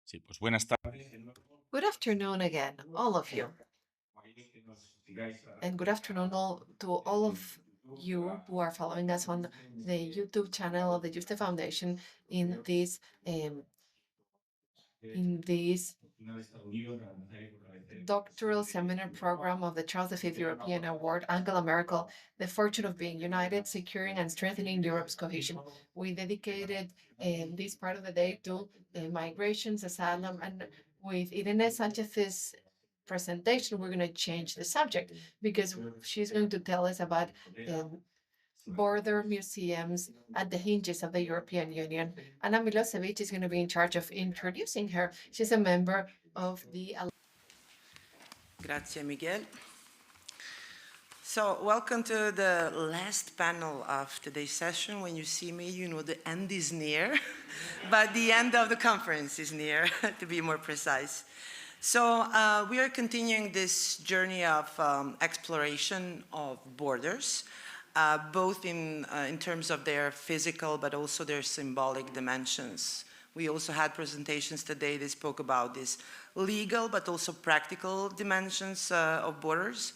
Sí, pues buenas tardes. Good afternoon again, all of you. And good afternoon to all of you who are following us on the YouTube channel of the Yuste Foundation in this doctoral seminar program of the Charles V European Award, Angela Merkel, The Fortune of Being United, Securing and Strengthening Europe's Cohesion. We dedicated this part of the day to migrations, asylum, and with Irene Sánchez's presentation, we're going to change the subject because she's going to tell us about border museums at the hinges of the European Union. Anna MILOŠEVIĆ is going to be in charge of introducing her. She's a member of the... Grazie, Miguel. So welcome to the last panel of today's session. When you see me, you know the end is near, but the end of the conference is near, to be more precise. So we are continuing this journey of exploration of borders, both in terms of their physical, but also their symbolic dimensions. We also had presentations today that spoke about these legal, but also practical dimensions of borders.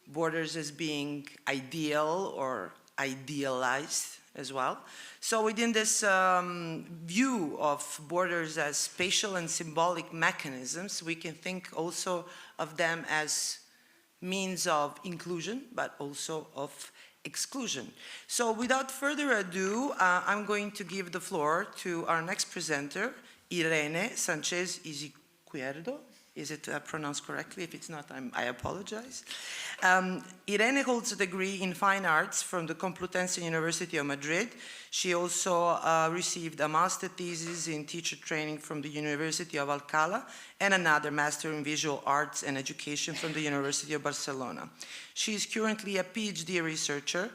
Borders as being ideal or idealized as well. So within this view of borders as spatial and symbolic mechanisms, we can think also of them as means of inclusion, but also of exclusion. So without further ado, I'm going to give the floor to our next presenter, Irene Sánchez Izquierdo. Is it pronounced correctly? If it's not, I apologize. Irene holds a degree in fine arts from the Complutense University of Madrid. She also received a master thesis in teacher training from the University of Alcalá and another master in visual arts and education from the University of Barcelona. She is currently a PhD researcher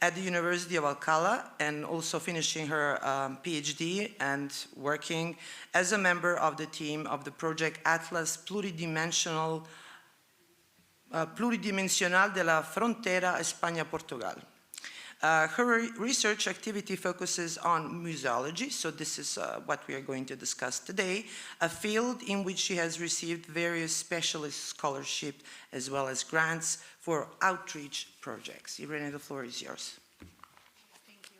at the University of Alcalá and also finishing her PhD and working as a member of the team of the project Atlas Pluridimensional de la Frontera España-Portugal. Her research activity focuses on museology, so this is what we are going to discuss today, a field in which she has received various specialist scholarships as well as grants for outreach projects. Irene, the floor is yours. Thank you,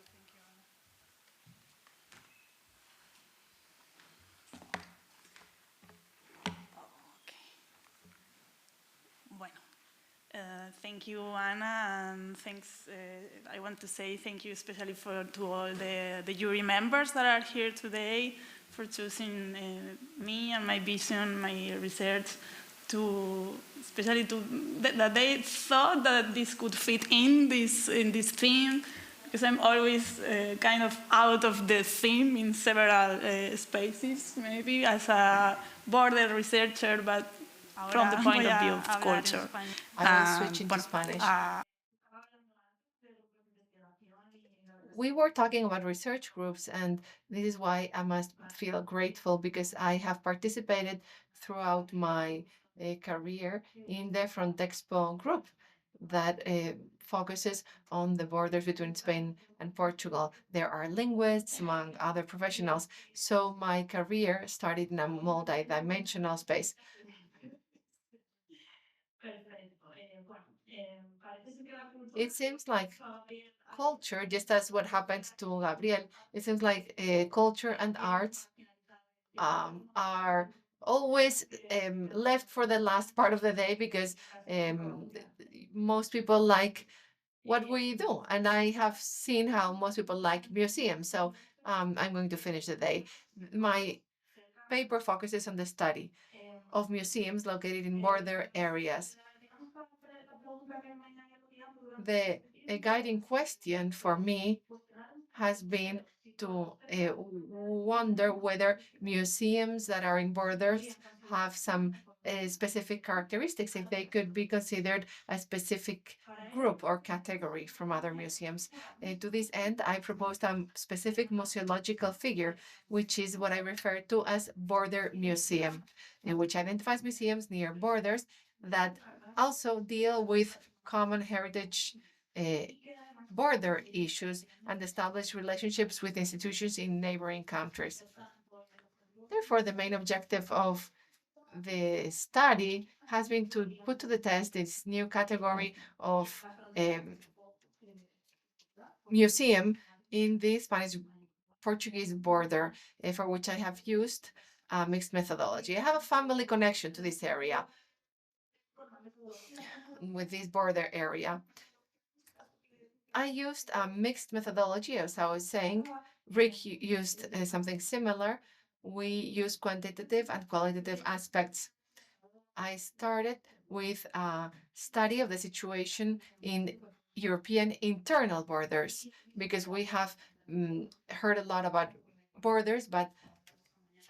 Anna. Thank you, Anna, and thanks. I want to say thank you especially to all the jury members that are here today for choosing me and my vision, my research, especially that they thought that this could fit in this theme, because I'm always kind of out of the theme in several spaces, maybe as a border researcher, but from the point of view of culture. I will switch into Spanish. We were talking about research groups, and this is why I must feel grateful, because I have participated throughout my career in the Frontexpo group that focuses on the borders between Spain and Portugal. There are linguists, among other professionals. So my career started in a multi-dimensional space. It seems like culture, just as what happened to Gabriel, it seems like culture and arts are always left for the last part of the day, because most people like what we do. And I have seen how most people like museums. So I'm going to finish the day. My paper focuses on the study of museums located in border areas. The guiding question for me has been to wonder whether museums that are in borders have some specific characteristics, if they could be considered a specific group or category from other museums. To this end, I proposed a specific museological figure, which is what I refer to as border museum, which identifies museums near borders that also deal with common heritage border issues and establish relationships with institutions in neighboring countries. Therefore, the main objective of the study has been to put to the test this new category of museum in the Spanish-Portuguese border, for which I have used a mixed methodology. I have a family connection to this area, with this border area. I used a mixed methodology, as I was saying. Rick used something similar. We used quantitative and qualitative aspects. I started with a study of the situation in European internal borders, because we have heard a lot about borders, but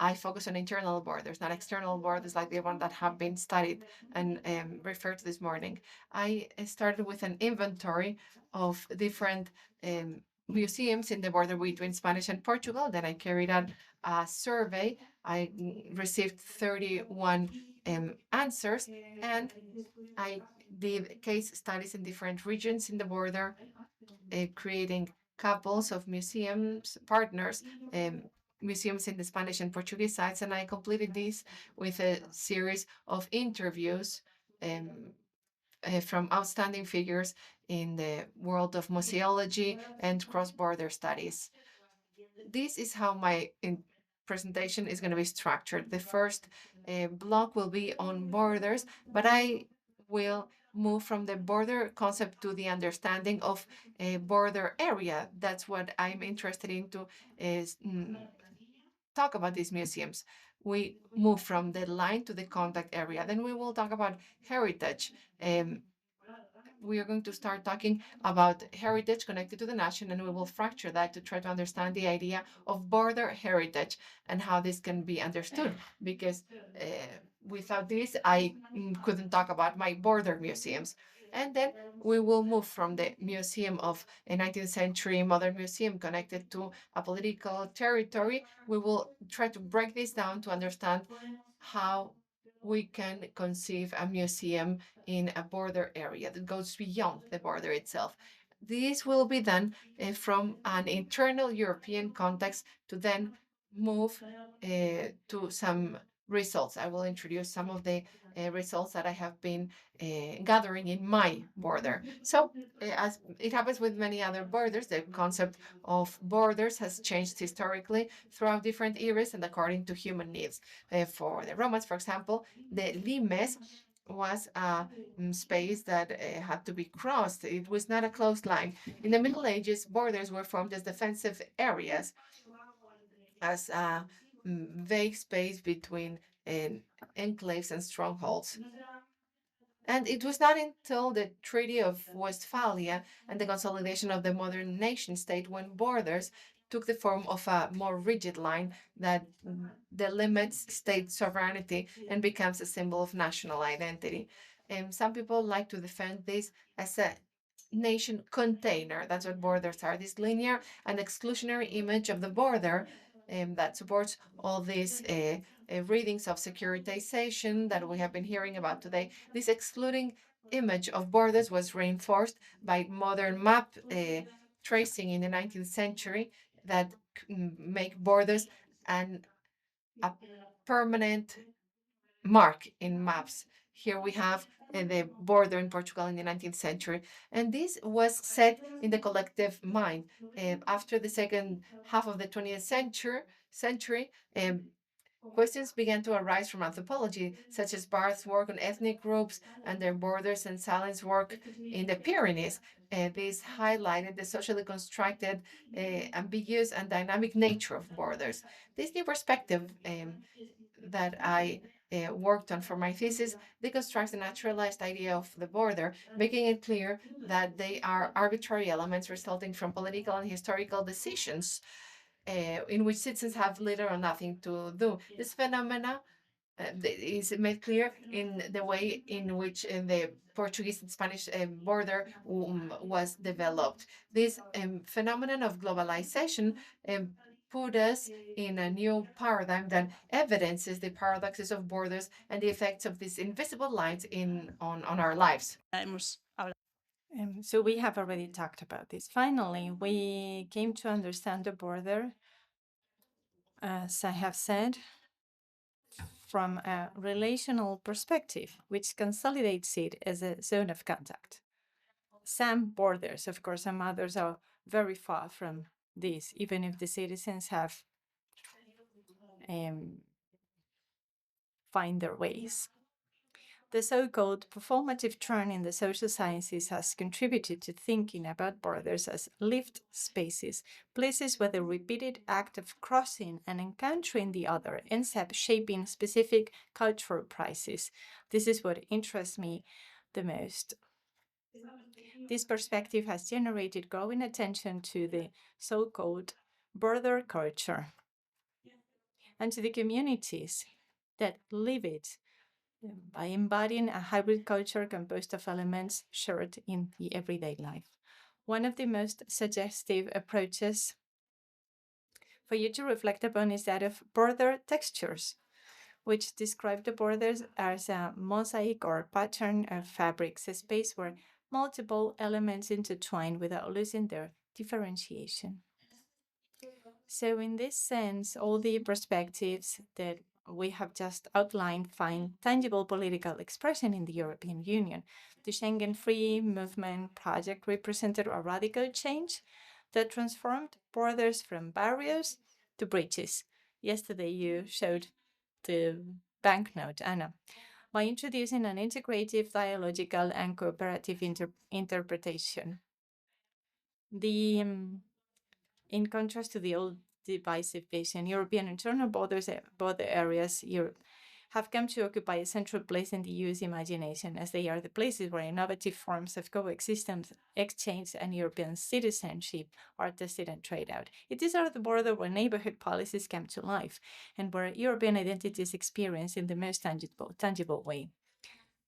I focus on internal borders, not external borders like the one that have been studied and referred to this morning. I started with an inventory of different museums in the border between Spanish and Portugal. Then I carried out a survey. I received 31 answers, and I did case studies in different regions in the border, creating couples of museums, partners, museums in the Spanish and Portuguese sides, and I completed this with a series of interviews from outstanding figures in the world of museology and cross-border studies. This is how my presentation is going to be structured. The first block will be on borders, but I will move from the border concept to the understanding of a border area. That's what I'm interested in to is talk about these museums. We move from the line to the contact area. Then we will talk about heritage. We are going to start talking about heritage connected to the nation, and we will fracture that to try to understand the idea of border heritage and how this can be understood. Because without this, I couldn't talk about my border museums. And then we will move from the museum of a 19th century modern museum connected to a political territory. We will try to break this down to understand how we can conceive a museum in a border area that goes beyond the border itself. This will be done from an internal European context to then move to some results. I will introduce some of the results that I have been gathering in my border. So, as it happens with many other borders, the concept of borders has changed historically throughout different eras and according to human needs. For the Romans, for example, the limes was a space that had to be crossed. It was not a closed line. In the Middle Ages, borders were formed as defensive areas, as a vague space between enclaves and strongholds. And it was not until the Treaty of Westphalia and the consolidation of the modern nation state when borders took the form of a more rigid line that delimits state sovereignty and becomes a symbol of national identity. And some people like to defend this as a nation container. That's what borders are, this linear and exclusionary image of the border that supports all these readings of securitization that we have been hearing about today. This excluding image of borders was reinforced by modern map tracing in the 19th century that make borders a permanent mark in maps. Here we have the border in Portugal in the 19th century. And this was set in the collective mind. After the second half of the 20th century, questions began to arise from anthropology, such as Barth's work on ethnic groups and their borders, and Salin's work in the Pyrenees. This highlighted the socially constructed, ambiguous, and dynamic nature of borders. This new perspective that I worked on for my thesis deconstructs the naturalized idea of the border, making it clear that they are arbitrary elements resulting from political and historical decisions in which citizens have little or nothing to do. This phenomena is made clear in the way in which the Portuguese and Spanish border was developed. This phenomenon of globalization put us in a new paradigm that evidences the paradoxes of borders and the effects of these invisible lines on our lives. So we have already talked about this. Finally, we came to understand the border, as I have said, from a relational perspective, which consolidates it as a zone of contact. Some borders, of course, some others are very far from this, even if the citizens have find their ways. The so-called performative turn in the social sciences has contributed to thinking about borders as lived spaces, places where the repeated act of crossing and encountering the other ends up shaping specific cultural prices. This is what interests me the most. This perspective has generated growing attention to the so-called border culture and to the communities that live it by embodying a hybrid culture composed of elements shared in the everyday life. One of the most suggestive approaches for you to reflect upon is that of border textures, which describe the borders as a mosaic or pattern of fabrics, a space where multiple elements intertwine without losing their differentiation. So in this sense, all the perspectives that we have just outlined find tangible political expression in the European Union. The Schengen Free Movement project represented a radical change that transformed borders from barriers to bridges. Yesterday you showed the banknote, Anna, by introducing an integrative, dialogical, and cooperative interpretation. In contrast to the old divisive vision, European internal border areas have come to occupy a central place in the EU's imagination, as they are the places where innovative forms of coexistence, exchange, and European citizenship are tested and tried out. It is at the border where neighborhood policies come to life and where European identity is experienced in the most tangible way.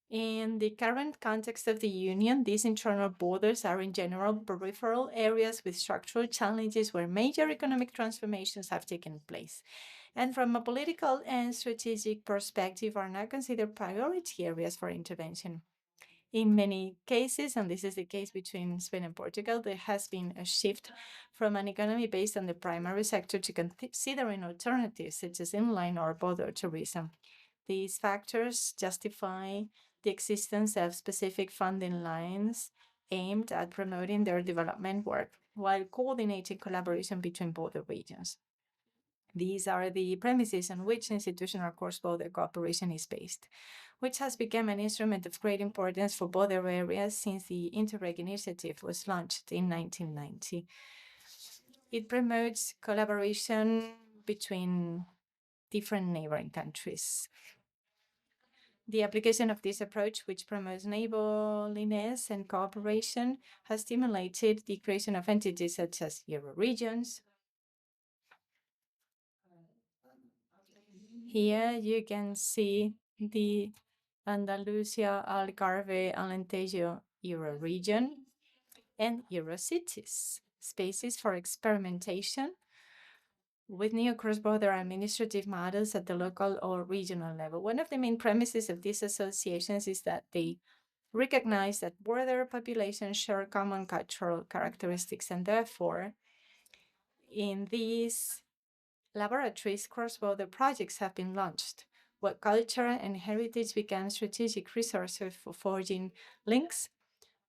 In the current context of the Union, these internal borders are in general peripheral areas with structural challenges where major economic transformations have taken place, and from a political and strategic perspective are now considered priority areas for intervention. In many cases, and this is the case between Spain and Portugal, there has been a shift from an economy based on the primary sector to considering alternatives such as inland or border tourism. These factors justify the existence of specific funding lines aimed at promoting their development work while coordinating collaboration between border regions. These are the premises on which institutional cross-border cooperation is based, which has become an instrument of great importance for border areas since the Interreg initiative was launched in 1990. It promotes collaboration between different neighboring countries. The application of this approach, which promotes neighborliness and cooperation, has stimulated the creation of entities such as Euroregions. Here you can see the Andalusia, Algarve, Alentejo Euroregion and Eurocities, spaces for experimentation with new cross-border administrative models at the local or regional level. One of the main premises of these associations is that they recognize that border populations share common cultural characteristics, and therefore, in these laboratories, cross-border projects have been launched, where culture and heritage become strategic resources for forging links,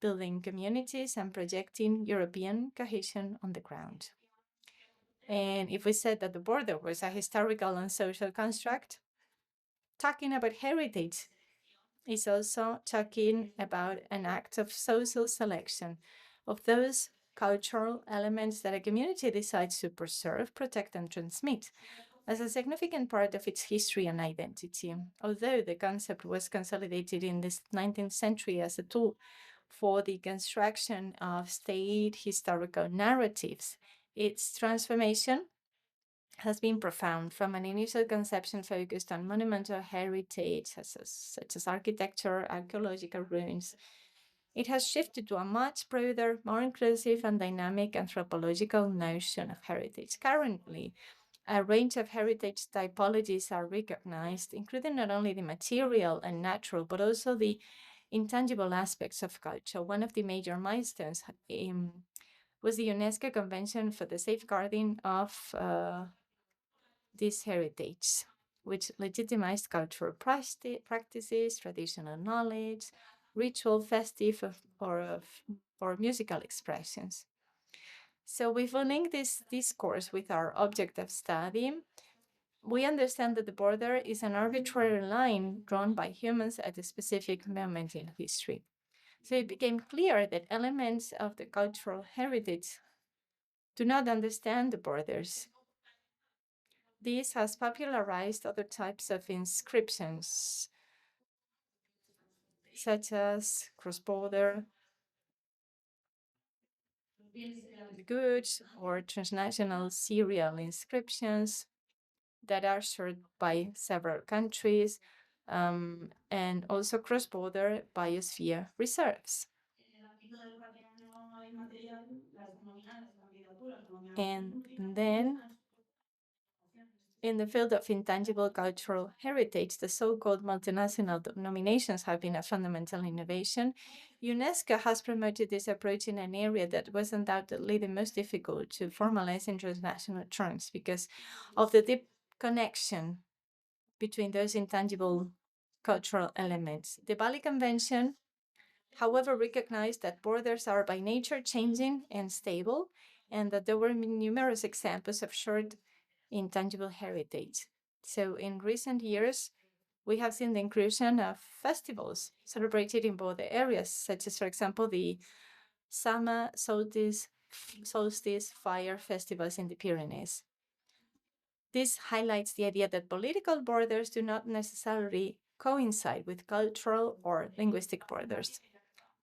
building communities, and projecting European cohesion on the ground. And if we said that the border was a historical and social construct, talking about heritage is also talking about an act of social selection of those cultural elements that a community decides to preserve, protect, and transmit as a significant part of its history and identity. Although the concept was consolidated in the 19th century as a tool for the construction of state historical narratives, its transformation has been profound, from an initial conception focused on monumental heritage, such as architecture, archaeological ruins. It has shifted to a much broader, more inclusive and dynamic anthropological notion of heritage. Currently, a range of heritage typologies are recognized, including not only the material and natural, but also the intangible aspects of culture. One of the major milestones was the UNESCO Convention for the Safeguarding of this heritage, which legitimized cultural practices, traditional knowledge, ritual, festive, or musical expressions. So if we link this discourse with our object of study, we understand that the border is an arbitrary line drawn by humans at a specific moment in history. So it became clear that elements of the cultural heritage do not understand the borders. This has popularized other types of inscriptions, such as cross-border goods or transnational serial inscriptions that are shared by several countries, and also cross-border biosphere reserves. And then in the field of intangible cultural heritage, the so-called multinational denominations have been a fundamental innovation. UNESCO has promoted this approach in an area that was undoubtedly the most difficult to formalize in transnational terms because of the deep connection between those intangible cultural elements. The Bali Convention, however, recognized that borders are by nature changing and stable, and that there were numerous examples of shared intangible heritage. So in recent years, we have seen the inclusion of festivals celebrated in both areas, such as, for example, the summer solstice fire festivals in the Pyrenees. This highlights the idea that political borders do not necessarily coincide with cultural or linguistic borders.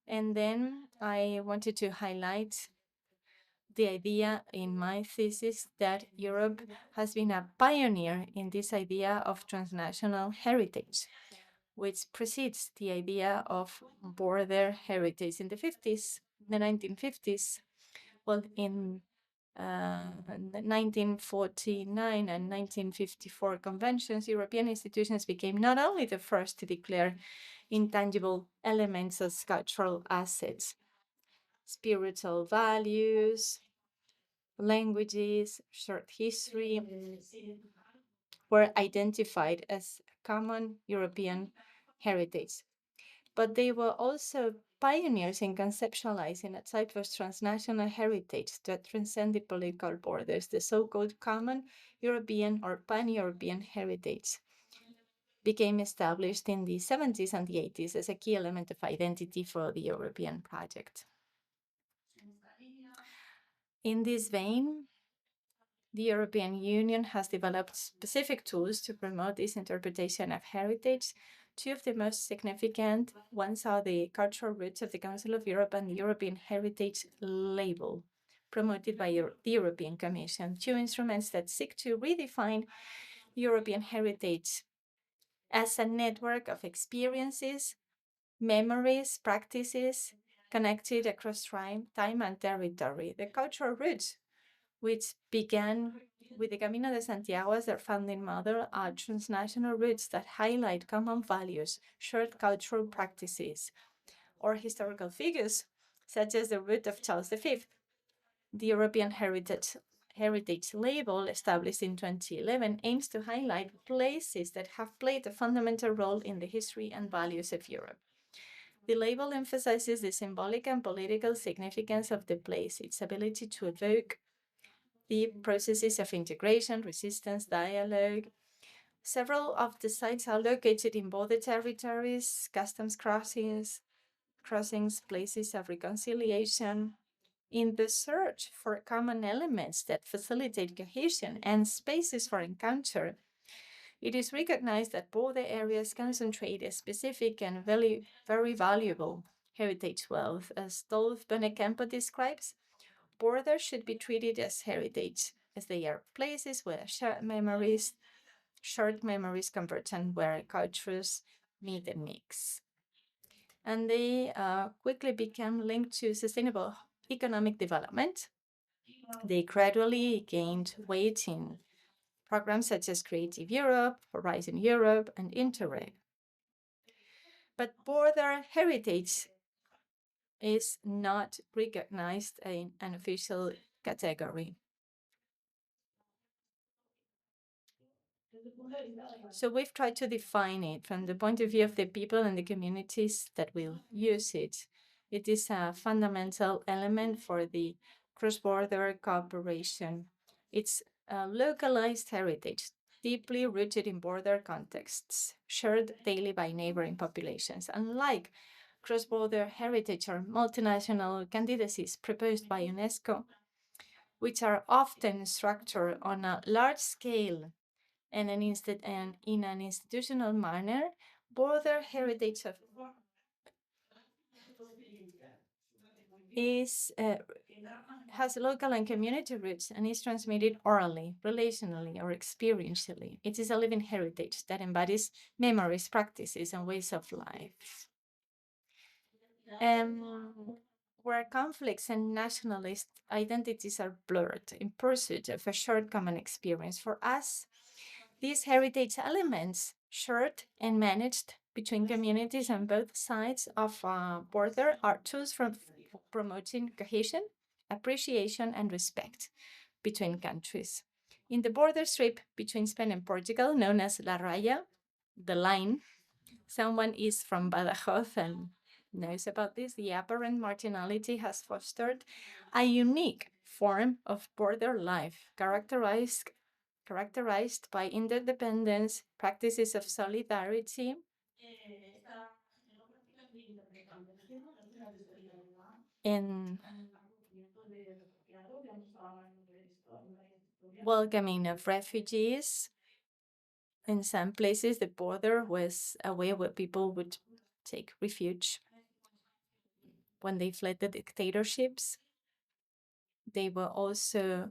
And then I wanted to highlight the idea in my thesis that Europe has been a pioneer in this idea of transnational heritage, which precedes the idea of border heritage in the 1950s. Well, in the 1949 and 1954 conventions, European institutions became not only the first to declare intangible elements as cultural assets, spiritual values, languages, short history were identified as common European heritage. But they were also pioneers in conceptualizing a type of transnational heritage that transcended political borders, the so-called common European or pan-European heritage became established in the 70s and the 80s as a key element of identity for the European project. In this vein, the European Union has developed specific tools to promote this interpretation of heritage. Two of the most significant ones are the Cultural Roots of the Council of Europe and the European Heritage Label, promoted by the European Commission, two instruments that seek to redefine European heritage as a network of experiences, memories, practices connected across time and territory. The Cultural Roots, which began with the Camino de Santiago as their founding model, are transnational roots that highlight common values, shared cultural practices, or historical figures, such as the root of Charles V. The European Heritage Label, established in 2011, aims to highlight places that have played a fundamental role in the history and values of Europe. The label emphasizes the symbolic and political significance of the place, its ability to evoke the processes of integration, resistance, dialogue. Several of the sites are located in border territories, customs crossings, places of reconciliation. In the search for common elements that facilitate cohesion and spaces for encounter, it is recognized that border areas concentrate a specific and very valuable heritage wealth. As Dolph Benecampo describes, borders should be treated as heritage, as they are places where shared memories converge and where cultures meet and mix. And they quickly became linked to sustainable economic development. They gradually gained weight in programs such as Creative Europe, Horizon Europe, and Interreg. But border heritage is not recognized in an official category. So we've tried to define it from the point of view of the people and the communities that will use it. It is a fundamental element for the cross-border cooperation. It's a localized heritage, deeply rooted in border contexts, shared daily by neighboring populations. Unlike cross-border heritage or multinational candidacies proposed by UNESCO, which are often structured on a large scale and in an institutional manner, border heritage has local and community roots and is transmitted orally, relationally, or experientially. It is a living heritage that embodies memories, practices, and ways of life. Where conflicts and nationalist identities are blurred in pursuit of a shared common experience. For us, these heritage elements, shared and managed between communities on both sides of a border, are tools for promoting cohesion, appreciation, and respect between countries. In the border strip between Spain and Portugal, known as La Raya, the line, someone is from Badajoz and knows about this. The apparent marginality has fostered a unique form of border life characterized by interdependence, practices of solidarity, and welcoming of refugees. In some places, the border was a way where people would take refuge when they fled the dictatorships. They were also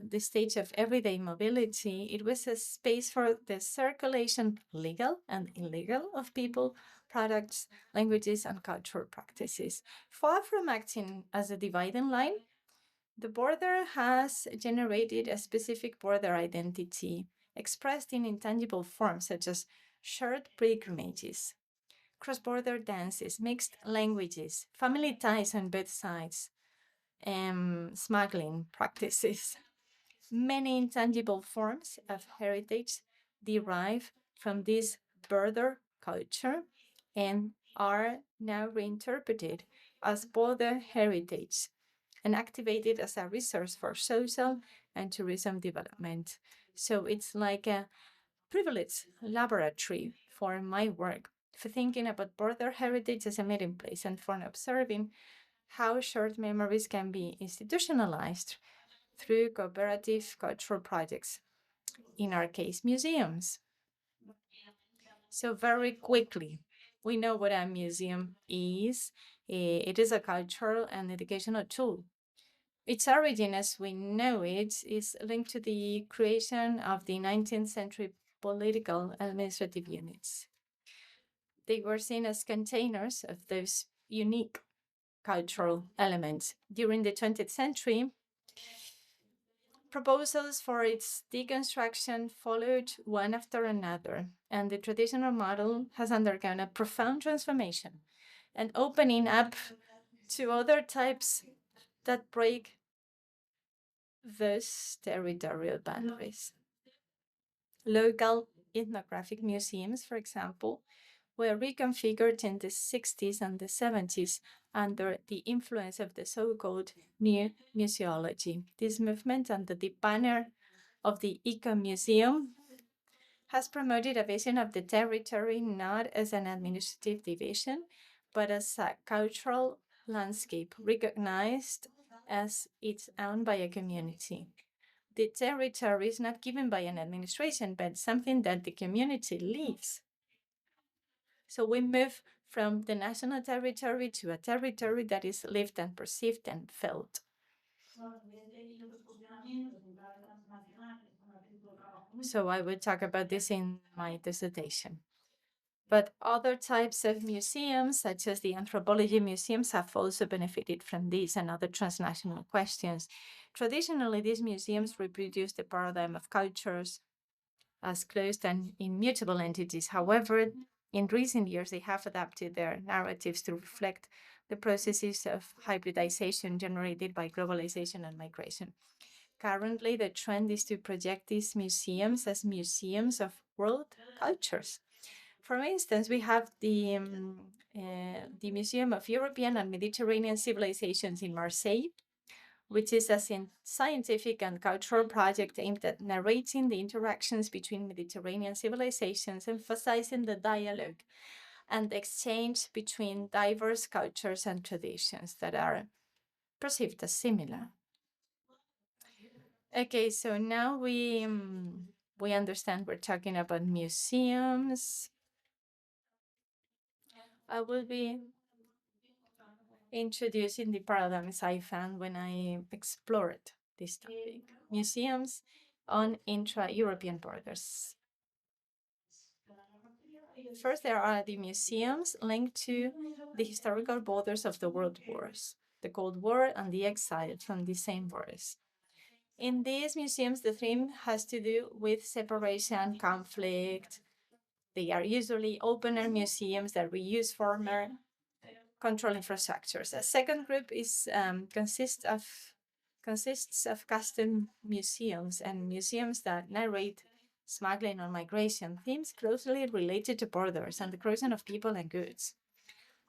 the stage of everyday mobility. It was a space for the circulation, legal and illegal, of people, products, languages, and cultural practices. Far from acting as a dividing line, the border has generated a specific border identity expressed in intangible forms such as shared pilgrimages, cross-border dances, mixed languages, family ties on both sides, smuggling practices. Many intangible forms of heritage derive from this border culture and are now reinterpreted as border heritage and activated as a resource for social and tourism development. So it's like a privileged laboratory for my work, for thinking about border heritage as a meeting place and for observing how shared memories can be institutionalized through cooperative cultural projects, in our case, museums. So very quickly, we know what a museum is. It is a cultural and educational tool. Its origin, as we know it, is linked to the creation of the 19th century political administrative units. They were seen as containers of those unique cultural elements. During the 20th century, proposals for its deconstruction followed one after another, and the traditional model has undergone a profound transformation and opening up to other types that break those territorial boundaries. Local ethnographic museums, for example, were reconfigured in the 60s and the 70s under the influence of the so-called New Museology. This movement, under the banner of the Eco-Museum, has promoted a vision of the territory not as an administrative division, but as a cultural landscape recognized as its own by a community. The territory is not given by an administration, but something that the community lives. So we move from the national territory to a territory that is lived and perceived and felt. So I will talk about this in my dissertation. But other types of museums, such as the anthropology museums, have also benefited from this and other transnational questions. Traditionally, these museums reproduce the paradigm of cultures as closed and immutable entities. However, in recent years, they have adapted their narratives to reflect the processes of hybridization generated by globalization and migration. Currently, the trend is to project these museums as museums of world cultures. For instance, we have the Museum of European and Mediterranean Civilizations in Marseille, which is a scientific and cultural project aimed at narrating the interactions between Mediterranean civilizations, emphasizing the dialogue and exchange between diverse cultures and traditions that are perceived as similar. Okay, so now we understand we're talking about museums. I will be introducing the paradigms I found when I explored this topic. Museums on intra-European borders. First, there are the museums linked to the historical borders of the world wars, the Cold War and the exile from the same wars. In these museums, the theme has to do with separation, conflict. They are usually open-air museums that reuse former control infrastructures. A second group is consists of custom museums and museums that narrate smuggling or migration, themes closely related to borders and the crossing of people and goods.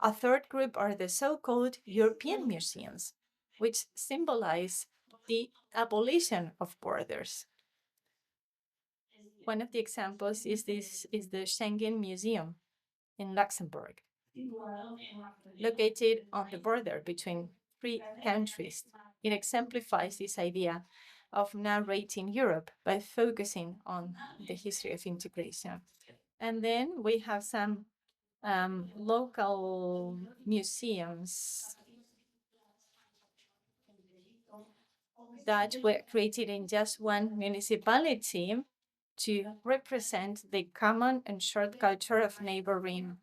A third group are the so-called European museums, which symbolize the abolition of borders. One of the examples is the Schengen Museum in Luxembourg, located on the border between three countries. It exemplifies this idea of narrating Europe by focusing on the history of integration. And then we have some local museums that were created in just one municipality to represent the common and shared culture of neighboring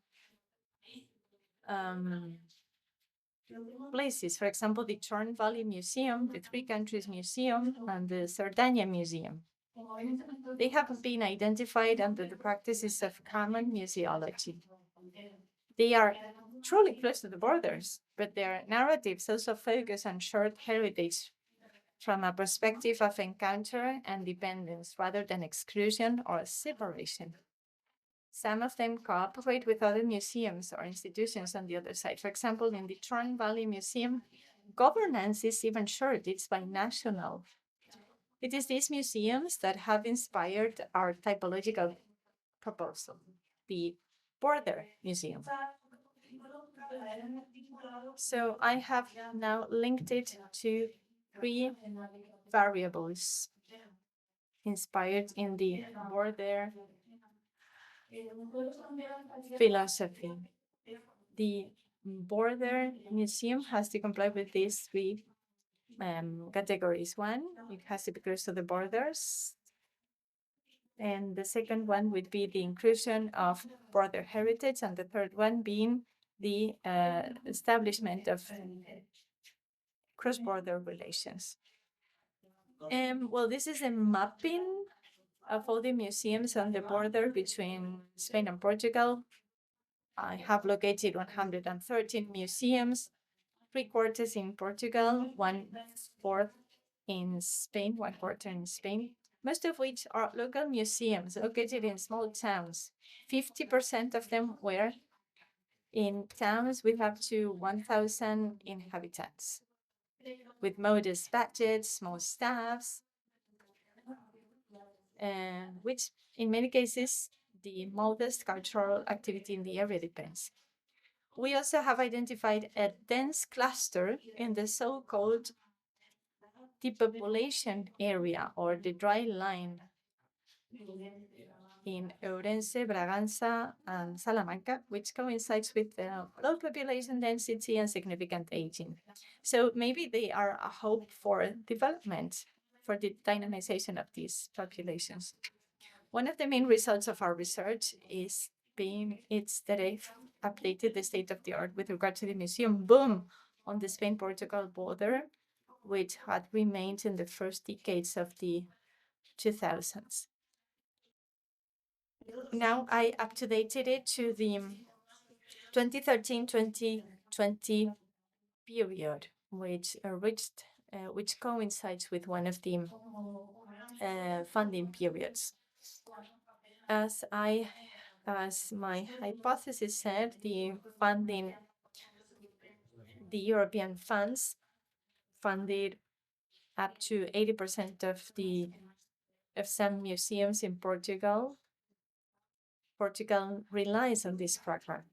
places. For example, the Torn Valley Museum, the Three Countries Museum, and the Sardinia Museum. They have been identified under the practices of common museology. They are truly close to the borders, but their narratives also focus on shared heritage from a perspective of encounter and dependence rather than exclusion or separation. Some of them cooperate with other museums or institutions on the other side. For example, in the Torn Valley Museum, governance is even shared, it's binational. It is these museums that have inspired our typological proposal, the Border Museum. So I have now linked it to three variables inspired in the border philosophy. The Border Museum has to comply with these three categories. One, it has to be close to the borders. And the second one would be the inclusion of border heritage. And the third one being the establishment of cross-border relations. Well, this is a mapping of all the museums on the border between Spain and Portugal. I have located 113 museums, 3/4 in Portugal, 1/4 in Spain, 1/4 in Spain, most of which are local museums located in small towns. 50% of them were in towns with up to 1,000 inhabitants, with modest budgets, small staffs, which in many cases, the modest cultural activity in the area depends. We also have identified a dense cluster in the so-called depopulation area or the dry line in Ourense, Bragança, and Salamanca, which coincides with the low population density and significant aging. So maybe they are a hope for development, for the dynamization of these populations. One of the main results of our research is that I've updated the state of the art with regard to the museum boom on the Spain-Portugal border, which had remained in the first decades of the 2000s. Now I updated it to the 2013-2020 period, which reached which coincides with one of the funding periods. As my hypothesis said, the European funds funded up to 80% of some museums in Portugal. Portugal relies on this program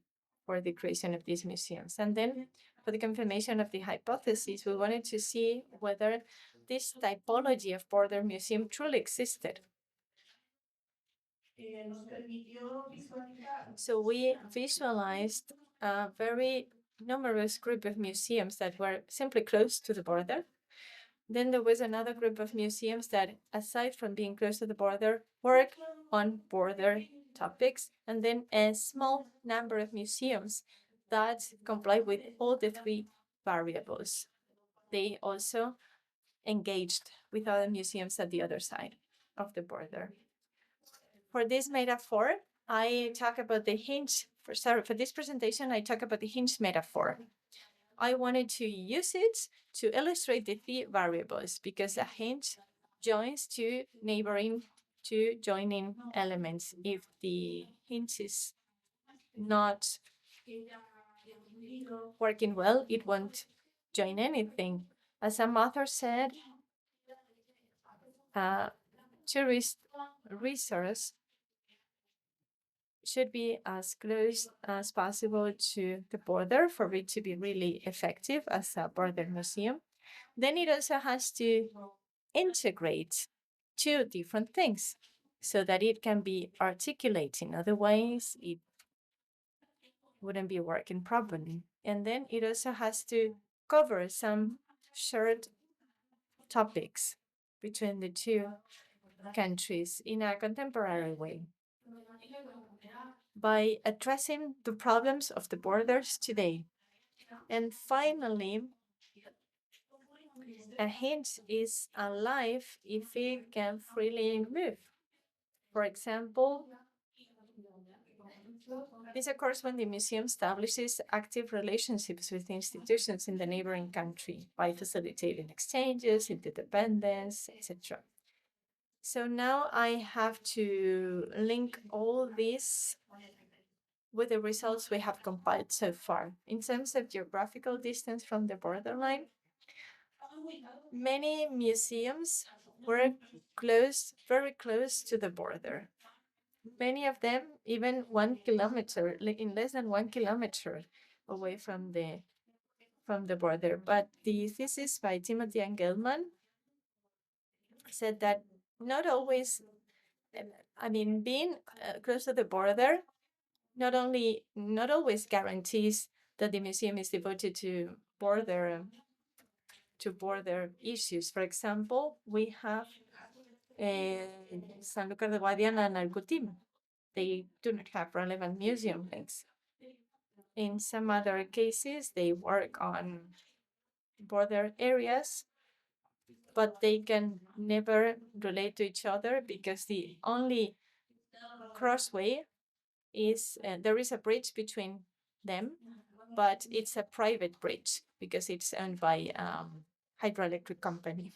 for the creation of these museums. And then for the confirmation of the hypothesis, we wanted to see whether this typology of border museum truly existed. So we visualized a very numerous group of museums that were simply close to the border. Then there was another group of museums that, aside from being close to the border, work on border topics, and then a small number of museums that comply with all the three variables. They also engaged with other museums at the other side of the border. For this metaphor, I talk about the hinge. For this presentation, I talk about the hinge metaphor. I wanted to use it to illustrate the three variables because a hinge joins two joining elements. If the hinge is not working well, it won't join anything. As some author said, tourist resource should be as close as possible to the border for it to be really effective as a border museum. Then it also has to integrate two different things so that it can be articulating. Otherwise, it wouldn't be working properly. And then it also has to cover some shared topics between the two countries in a contemporary way by addressing the problems of the borders today. And finally, a hinge is alive if it can freely move. For example, this occurs when the museum establishes active relationships with institutions in the neighboring country by facilitating exchanges, interdependence, etc. So now I have to link all this with the results we have compiled so far. In terms of geographical distance from the borderline, many museums were very close to the border. Many of them even 1 kilometer, in less than 1 kilometer away from the border. But the thesis by Timothy and Gelman said that not always, being close to the border not always guarantees that the museum is devoted to border issues. For example, we have Sanlúcar de Guadiana and Alcutim. They do not have relevant museum links. In some other cases, they work on border areas, but they can never relate to each other because the only crossway is there is a bridge between them, but it's a private bridge because it's owned by hydroelectric company.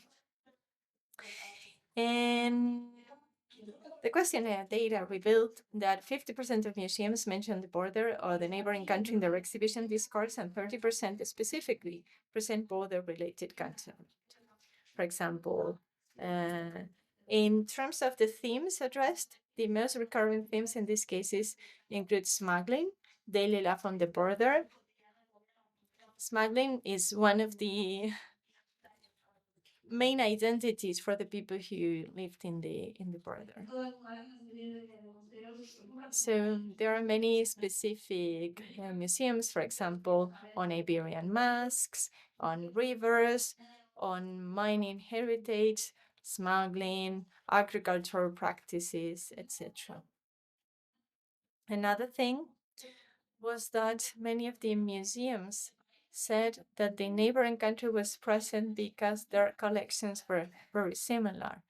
And the questionnaire data revealed that 50% of museums mention the border or the neighboring country in their exhibition discourse, and 30% specifically present border-related content. For example, in terms of the themes addressed, the most recurring themes in these cases include smuggling, daily life on the border. Smuggling is one of the main identities for the people who lived in the border. So there are many specific museums, for example, on Iberian masks, on rivers, on mining heritage, smuggling, agricultural practices, etc. Another thing was that many of the museums said that the neighboring country was present because their collections were very similar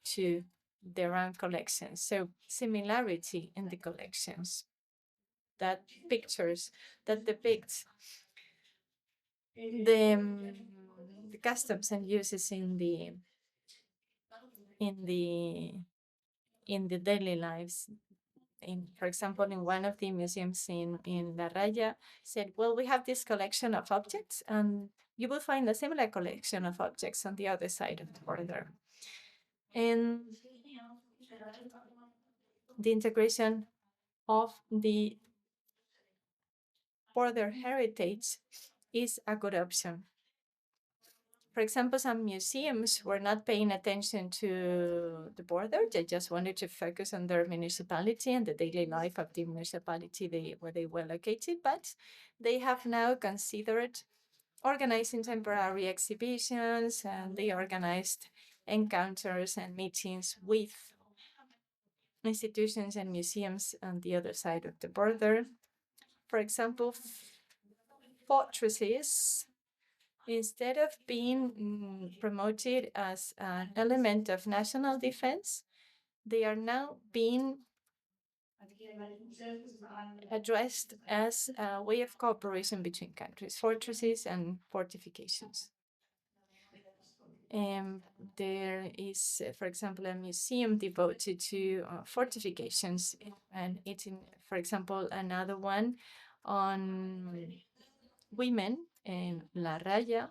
to their own collections. So similarity in the collections, that pictures that depict the the customs and uses in the daily lives. For example, in one of the museums in La Raya, said, well, we have this collection of objects, and you will find a similar collection of objects on the other side of the border. And the integration of the border heritage is a good option. For example, some museums were not paying attention to the border. They just wanted to focus on their municipality and the daily life of the municipality where they were located, but they have now considered organizing temporary exhibitions, and they organized encounters and meetings with institutions and museums on the other side of the border. For example, fortresses, instead of being promoted as an element of national defense, they are now being addressed as a way of cooperation between countries, fortresses and fortifications. There is, for example, a museum devoted to fortifications, and it's, for example, another one on women in La Raya.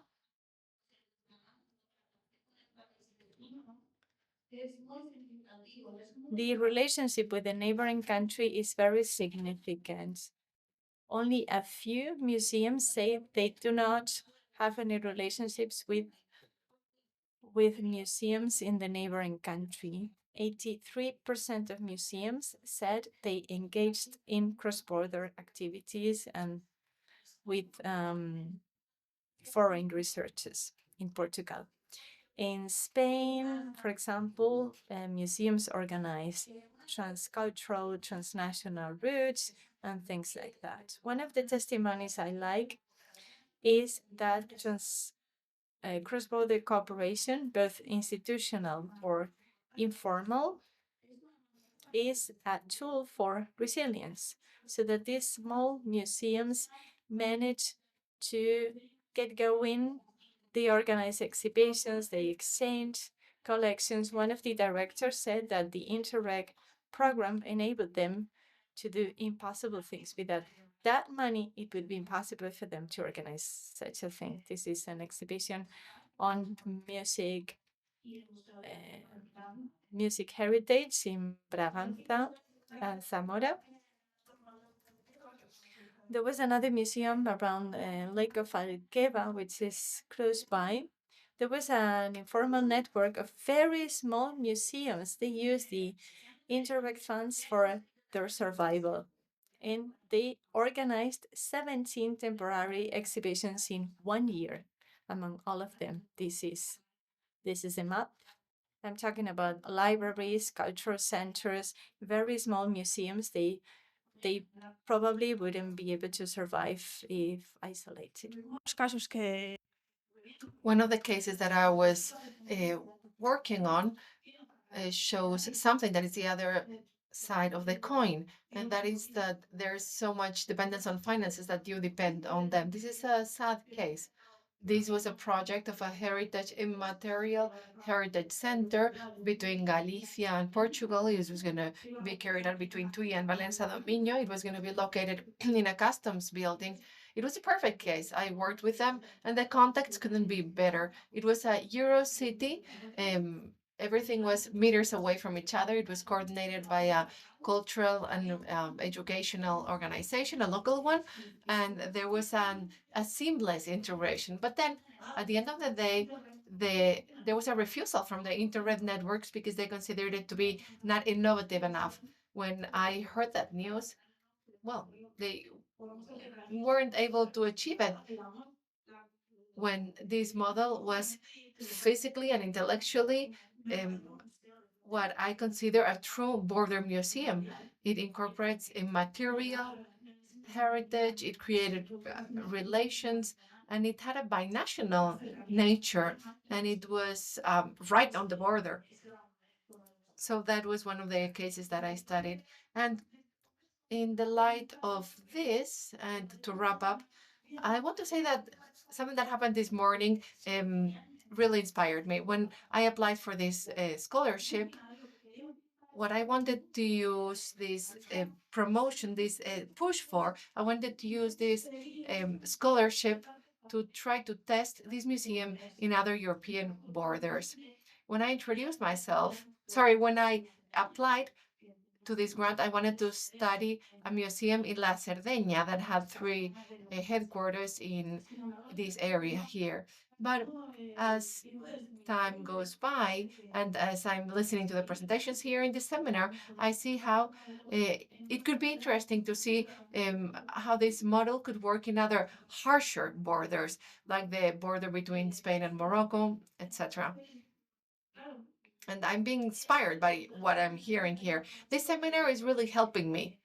The relationship with the neighboring country is very significant. Only a few museums say they do not have any relationships with museums in the neighboring country. 83% of museums said they engaged in cross-border activities and with foreign researchers in Portugal. In Spain, for example, museums organize transcultural, transnational routes and things like that. One of the testimonies I like is that cross-border cooperation, both institutional or informal, is a tool for resilience, so that these small museums manage to get going. They organize exhibitions, they exchange collections. One of the directors said that the Interreg program enabled them to do impossible things. Without that money, it would be impossible for them to organize such a thing. This is an exhibition on music heritage in Braganza and Zamora. There was another museum around Lake of Alqueva, which is close by. There was an informal network of very small museums. They used the Interreg funds for their survival, and they organized 17 temporary exhibitions in 1 year. Among all of them, this is a map. I'm talking about libraries, cultural centers, very small museums. They probably wouldn't be able to survive if isolated. One of the cases that I was working on shows something that is the other side of the coin, and that is that there's so much dependence on finances that you depend on them. This is a sad case. This was a project of a heritage, immaterial heritage center between Galicia and Portugal. It was going to be carried out between Tui and Valença do Minho. It was going to be located in a customs building. It was a perfect case. I worked with them, and the contacts couldn't be better. It was a Euro city. Everything was meters away from each other. It was coordinated by a cultural and educational organization, a local one, and there was a seamless integration. But then at the end of the day, there was a refusal from the internet networks because they considered it to be not innovative enough. When I heard that news, well, they weren't able to achieve it when this model was physically and intellectually what I consider a true border museum. It incorporates immaterial heritage, it created relations, and it had a binational nature, and it was right on the border. So that was one of the cases that I studied. And in the light of this, and to wrap up, I want to say that something that happened this morning really inspired me. When I applied for this scholarship, what I wanted to use this promotion, this push for, I wanted to use this scholarship to try to test this museum in other European borders. When I introduced myself, when I applied to this grant, I wanted to study a museum in La Cerdeña that had three headquarters in this area here. But as time goes by, and as I'm listening to the presentations here in this seminar, I see how it could be interesting to see how this model could work in other harsher borders, like the border between Spain and Morocco, etc. And I'm being inspired by what I'm hearing here. This seminar is really helping me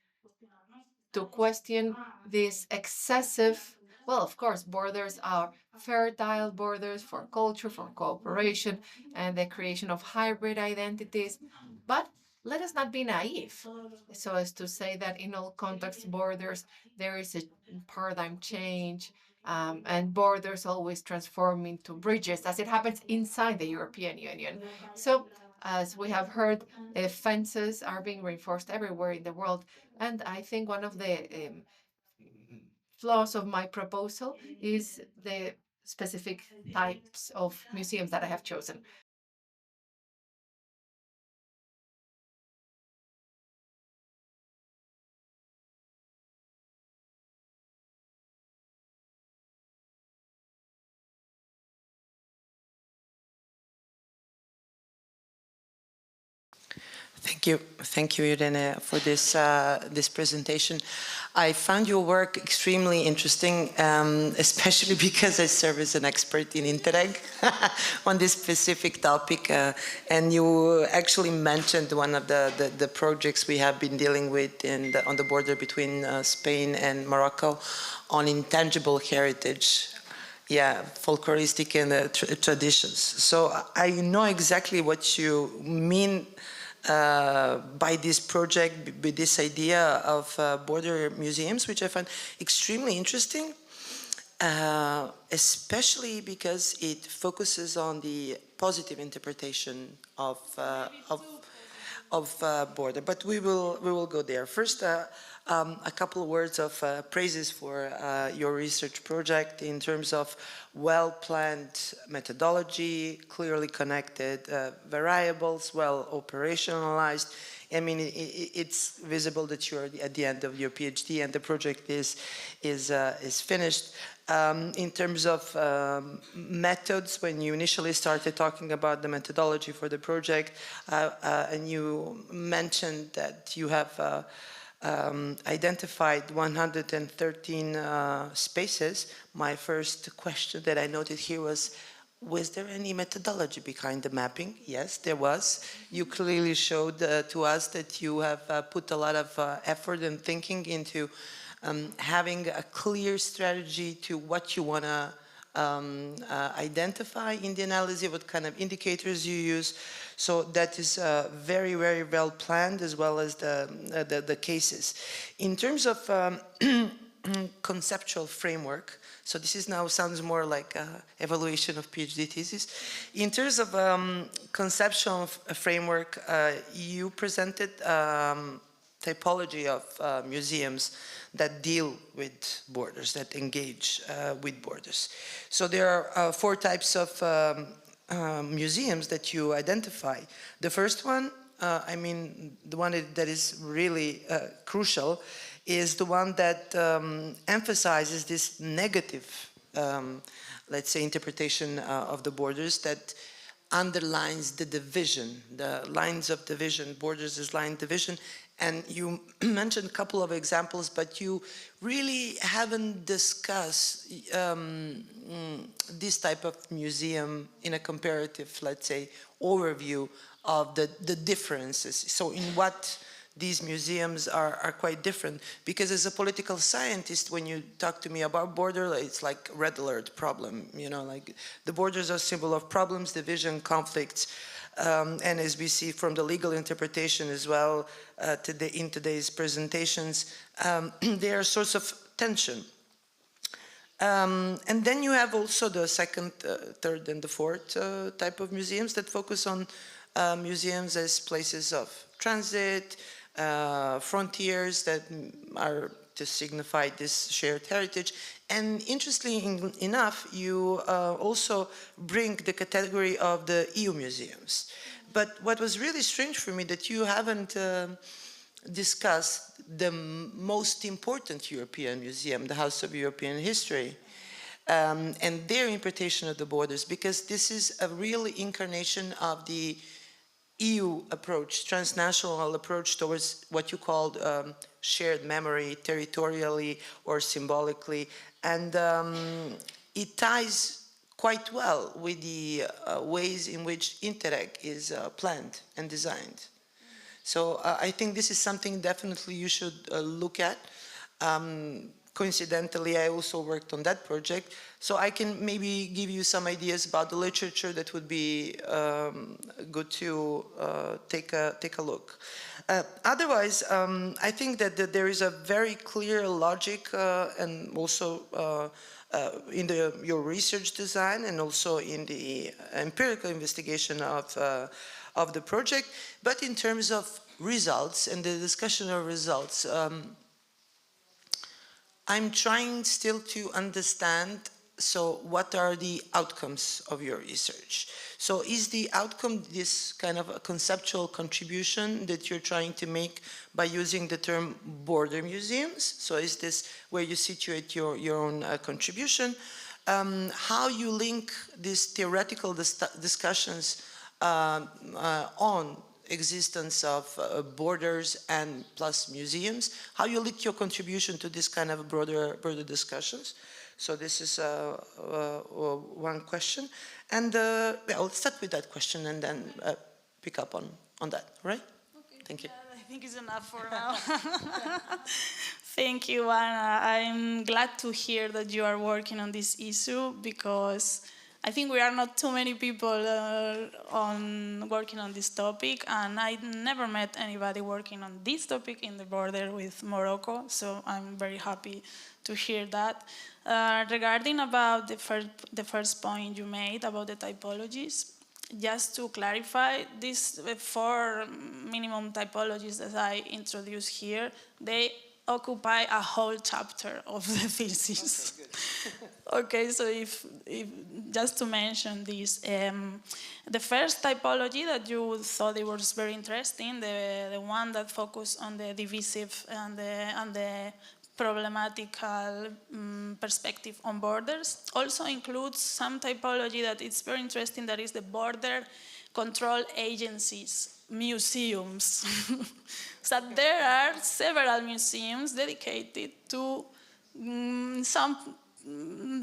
to question this excessive, well, of course, borders are fertile borders for culture, for cooperation, and the creation of hybrid identities. But let us not be naive, so as to say that in all contexts, borders, there is a paradigm change, and borders always transform into bridges, as it happens inside the European Union. So, as we have heard, fences are being reinforced everywhere in the world, and I think one of the flaws of my proposal is the specific types of museums that I have chosen. Thank you, Irene, for this presentation. I found your work extremely interesting, especially because I serve as an expert in Interreg on this specific topic, and you actually mentioned one of the projects we have been dealing with on the border between Spain and Morocco on intangible heritage. Yeah, folkloristic and traditions. So I know exactly what you mean by this project, with this idea of border museums, which I find extremely interesting, especially because it focuses on the positive interpretation of border. But we will go there. First, a couple of words of praises for your research project in terms of well-planned methodology, clearly connected variables, well operationalized. I mean, it's visible that you're at the end of your PhD and the project is finished. In terms of methods, when you initially started talking about the methodology for the project, and you mentioned that you have identified 113 spaces. My first question that I noted here was there any methodology behind the mapping? Yes, there was. You clearly showed to us that you have put a lot of effort and thinking into having a clear strategy to what you want to identify in the analysis, what kind of indicators you use. So that is very, very well planned, as well as the cases. In terms of conceptual framework, so this is now sounds more like evaluation of PhD thesis. In terms of conceptual framework, you presented typology of museums that deal with borders, that engage with borders. So there are 4 types of museums that you identify. The first one, I mean, the one that is really crucial is the one that emphasizes this negative, let's say, interpretation of the borders that underlines the division, the lines of division, borders as line division. And you mentioned a couple of examples, but you really haven't discussed this type of museum in a comparative, let's say, overview of the differences. So in what these museums are quite different, because as a political scientist, when you talk to me about border, it's like red alert problem, you know, like the borders are a symbol of problems, division, conflicts, and as we see from the legal interpretation as well in today's presentations, they are a source of tension. And then you have also the second, third, and the fourth type of museums that focus on museums as places of transit, frontiers that are to signify this shared heritage. And interestingly enough, you also bring the category of the EU museums. But what was really strange for me that you haven't discussed the most important European museum, the House of European History, and their interpretation of the borders, because this is a real incarnation of the EU approach, transnational approach towards what you called shared memory, territorially or symbolically, and it ties quite well with the ways in which Interreg is planned and designed. So I think this is something definitely you should look at. Coincidentally, I also worked on that project, so I can maybe give you some ideas about the literature that would be good to take a look. Otherwise, I think that there is a very clear logic and also in your research design and also in the empirical investigation of the project, but in terms of results and the discussion of results, I'm trying still to understand, so what are the outcomes of your research? So is the outcome this kind of a conceptual contribution that you're trying to make by using the term border museums? So is this where you situate your own contribution? How you link these theoretical discussions on existence of borders and plus museums, how you link your contribution to this kind of broader discussions. So this is one question. And yeah, I'll start with that question and then pick up on that, right? Okay. Thank you. I think it's enough for now. Thank you, Anna. I'm glad to hear that you are working on this issue because I think we are not too many people working on this topic, and I never met anybody working on this topic in the border with Morocco, so I'm very happy to hear that. Regarding about the first point you made about the typologies, just to clarify, these 4 minimum typologies that I introduced here, they occupy a whole chapter of the thesis. Okay, so if just to mention this, the first typology that you thought it was very interesting, the one that focused on the divisive and the problematical perspective on borders, also includes some typology that is very interesting, that is the border control agencies, museums. So there are several museums dedicated to some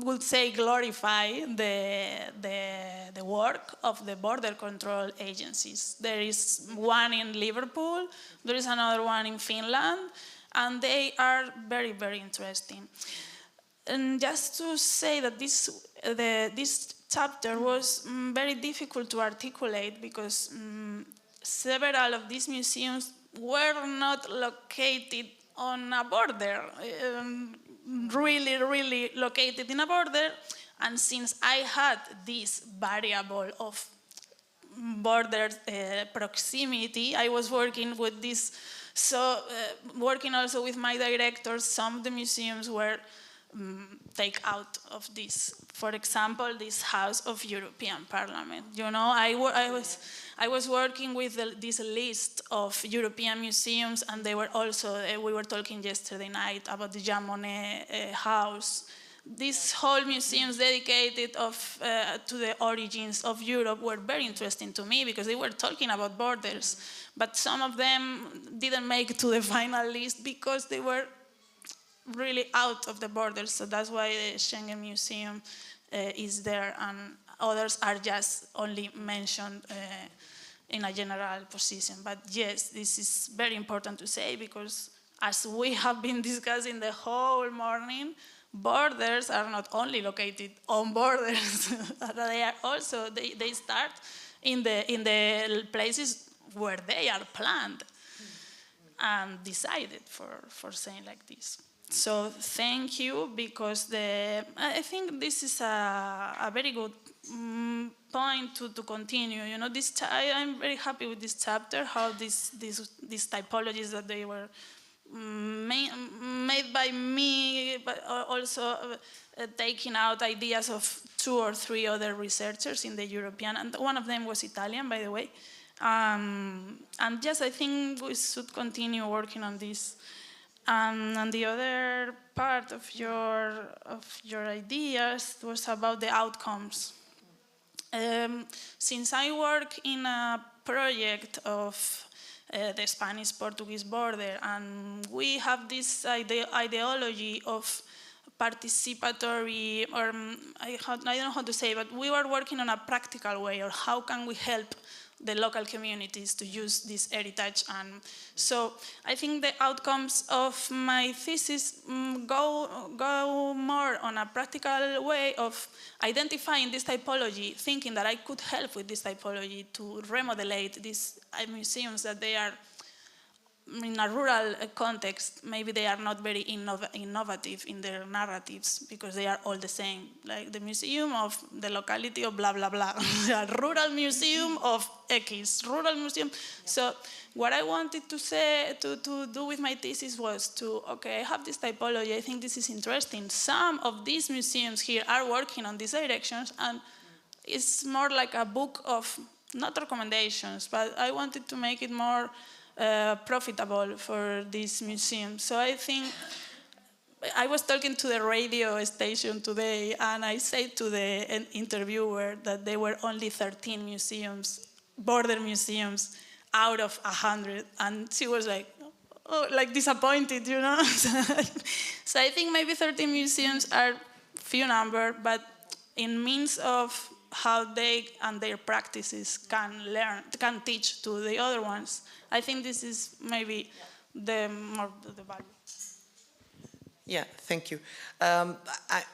would say glorify the work of the border control agencies. There is one in Liverpool, there is another one in Finland, and they are very, very interesting. And just to say that this chapter was very difficult to articulate because several of these museums were not located on a border, really located in a border. And since I had this variable of border proximity, I was working with this. So working also with my directors, some of the museums were take out of this. For example, this House of European Parliament. You know, I was working with this list of European museums, and they were also, we were talking yesterday night about the Jean Monnet House. These whole museums dedicated to the origins of Europe were very interesting to me because they were talking about borders, but some of them didn't make it to the final list because they were really out of the borders. So that's why the Schengen Museum is there, and others are just only mentioned in a general position. But yes, this is very important to say because as we have been discussing the whole morning, borders are not only located on borders, they are also, they start in the places where they are planned and decided, for saying like this. So thank you, because I think this is a very good point to continue. You know, I'm very happy with this chapter, how these typologies that they were made by me, but also taking out ideas of 2 or 3 other researchers in the European, and one of them was Italian, by the way. And yes, I think we should continue working on this. And the other part of your ideas was about the outcomes. Since I work in a project of the Spanish-Portuguese border, and we have this ideology of participatory, or I don't know how to say, but we were working on a practical way, or how can we help the local communities to use this heritage. And so I think the outcomes of my thesis go more on a practical way of identifying this typology, thinking that I could help with this typology to remodelate these museums that they are in a rural context. Maybe they are not very innovative in their narratives, because they are all the same, like the museum of the locality of blah, blah, blah. A rural museum of X, rural museum. So what I wanted to say, to do with my thesis was okay, I have this typology, I think this is interesting. Some of these museums here are working on these directions, and it's more like a book of, not recommendations, but I wanted to make it more profitable for this museum. So I think, I was talking to the radio station today, and I said to the interviewer that there were only 13 museums, border museums, out of 100, and she was like, oh, like disappointed, you know? So I think maybe 13 museums are few number, but in means of how they and their practices can teach to the other ones. I think this is maybe the value. Yeah, thank you. I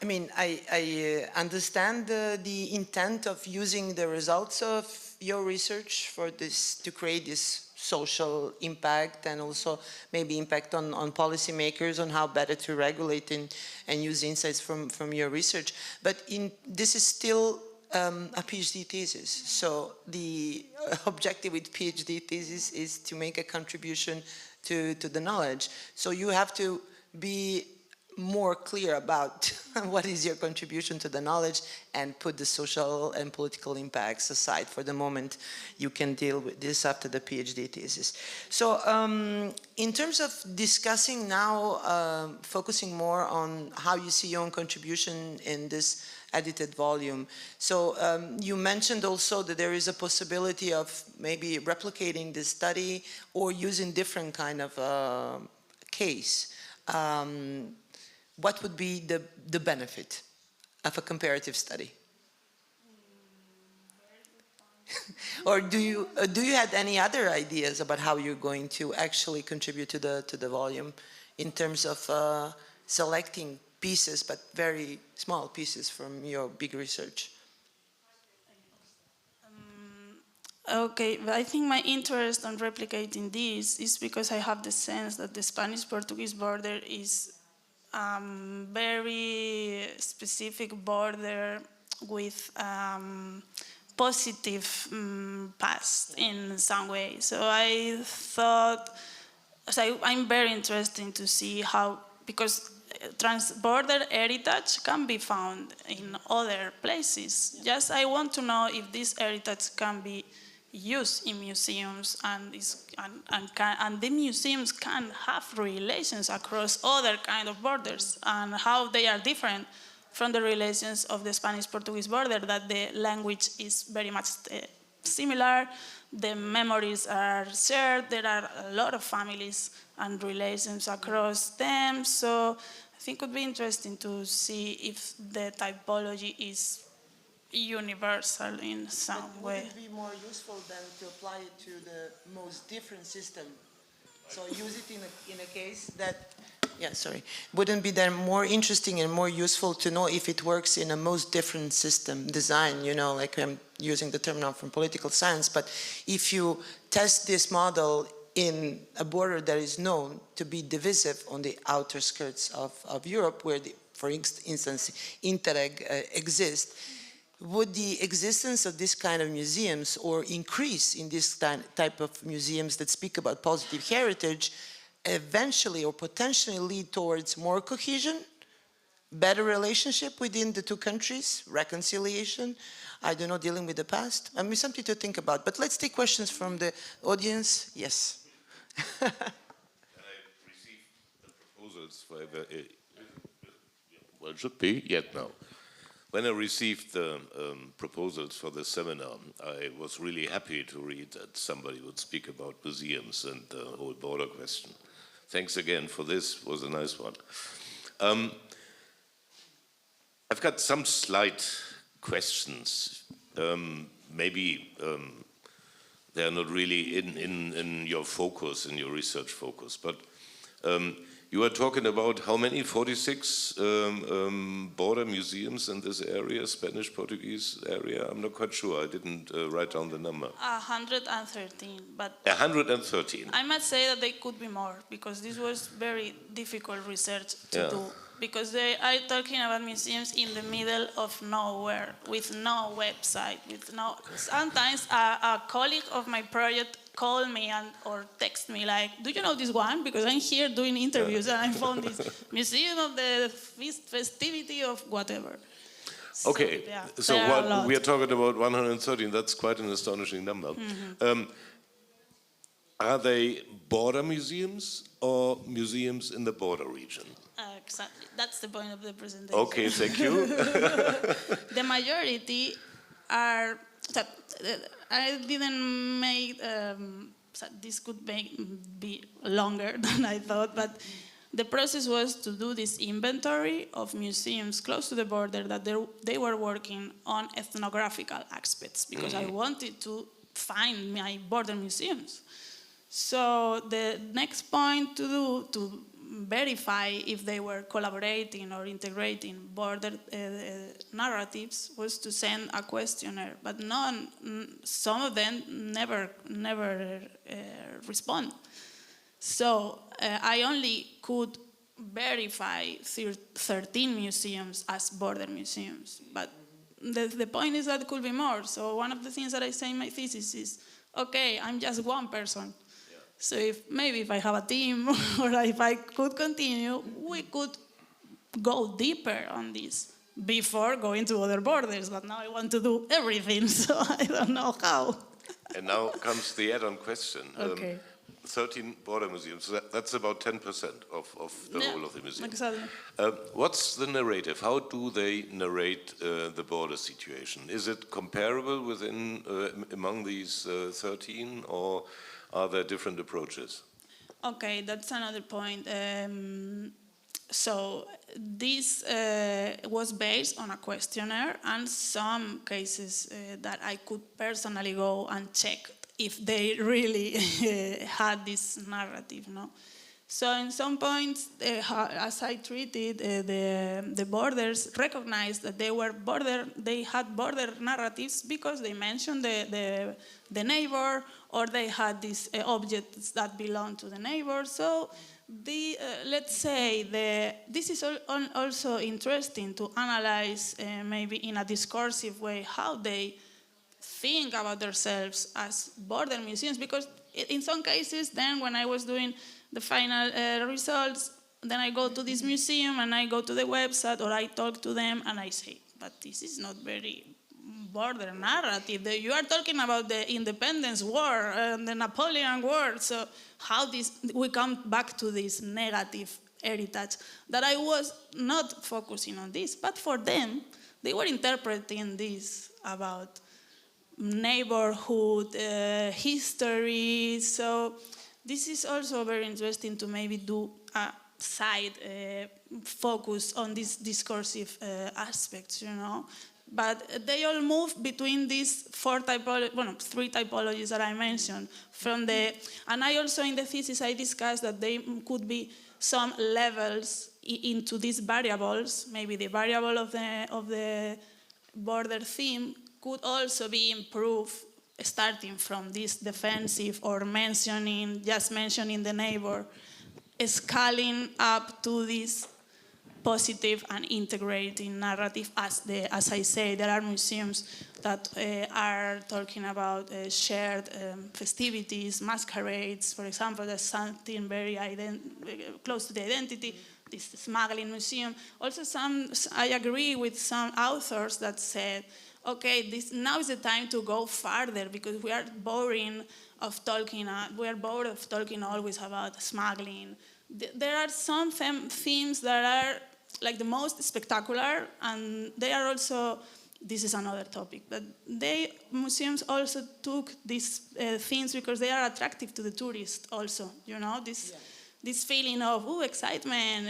mean, I understand the intent of using the results of your research for this, to create this social impact, and also maybe impact on policymakers on how better to regulate and use insights from your research. But this is still a PhD thesis. So the objective with PhD thesis is to make a contribution to the knowledge. So you have to be more clear about what is your contribution to the knowledge, and put the social and political impacts aside for the moment. You can deal with this after the PhD thesis. So in terms of discussing now, focusing more on how you see your own contribution in this edited volume. So you mentioned also that there is a possibility of maybe replicating this study or using different kind of case. What would be the benefit of a comparative study? Or do you have any other ideas about how you're going to actually contribute to the volume in terms of selecting pieces, but very small pieces from your big research? Okay, but I think my interest in replicating this is because I have the sense that the Spanish-Portuguese border is very specific border with positive past in some way. So I thought, I'm very interested to see how, because trans-border heritage can be found in other places. Just I want to know if this heritage can be used in museums, and the museums can have relations across other kind of borders, and how they are different from the relations of the Spanish-Portuguese border, that the language is very much similar, the memories are shared, there are a lot of families and relations across them. So I think it would be interesting to see if the typology is universal in some way. Would it be more useful than to apply it to the most different system? So use it in a case that, wouldn't be then more interesting and more useful to know if it works in a most different system design, you know, like I'm using the term now from political science, but if you test this model in a border that is known to be divisive on the outer skirts of Europe, where, for instance, Interreg exists, would the existence of this kind of museums or increase in this type of museums that speak about positive heritage eventually or potentially lead towards more cohesion, better relationship within the two countries, reconciliation, I don't know, dealing with the past? I mean, something to think about. But let's take questions from the audience. Yes. I received the proposals for well, it should be yet now. When I received the proposals for the seminar, I was really happy to read that somebody would speak about museums and the whole border question. Thanks again for this, it was a nice one. I've got some slight questions. Maybe they're not really in your focus, in your research focus, but you are talking about how many? 46 border museums in this area, Spanish-Portuguese area? I'm not quite sure. I didn't write down the number. 113, but 113. I must say that they could be more, because this was very difficult research to do. Because they are talking about museums in the middle of nowhere, with no website, with no. Sometimes a colleague of my project called me or text me like, "Do you know this one? Because I'm here doing interviews and I found this museum of the festivity of whatever." Okay, so what we are talking about 113. That's quite an astonishing number. Mm-hmm. Are they border museums or museums in the border region? Exactly. That's the point of the presentation. Okay, thank you. The majority are. I didn't make. This could be longer than I thought, but the process was to do this inventory of museums close to the border that they were working on ethnographical aspects, because I wanted to find my border museums. So the next point to do to verify if they were collaborating or integrating border narratives was to send a questionnaire, but some of them never respond. So I only could verify 13 museums as border museums, but the point is that it could be more. So one of the things that I say in my thesis is, okay, I'm just one person. So if I have a team or if I could continue, we could go deeper on this before going to other borders. But now I want to do everything, so I don't know how. And now comes the add-on question. Okay. 13 border museums, that's about 10% of the whole of the museum. Exactly. What's the narrative? How do they narrate the border situation? Is it comparable among these 13, or are there different approaches? Okay, that's another point. So this was based on a questionnaire and some cases that I could personally go and check if they really had this narrative, no? So in some points, as I treated, the borders recognized that they had border narratives because they mentioned the neighbor, or they had these objects that belong to the neighbor. So let's say this is also interesting to analyze maybe in a discursive way how they think about themselves as border museums, because in some cases then when I was doing the final results, then I go to this museum and I go to the website or I talk to them and I say, but this is not very border narrative. You are talking about the independence war and the Napoleon War. So how we come back to this negative heritage that I was not focusing on this, but for them, they were interpreting this about neighborhood, history. So this is also very interesting to maybe do a side focus on these discursive aspects, you know. But they all move between these three typologies that I mentioned. And I also in the thesis I discussed that they could be some levels into these variables. Maybe the variable of the border theme could also be improved starting from this defensive or just mentioning the neighbor, scaling up to this positive and integrating narrative. As I say, there are museums that are talking about shared festivities, masquerades, for example. There's something very close to the identity, this smuggling museum. Also, I agree with some authors that said, okay, now is the time to go farther because we are boring of talking. We are bored of talking always about smuggling. There are some themes that are like the most spectacular, and they are also. This is another topic, but museums also took these themes because they are attractive to the tourist. Also, this feeling of excitement,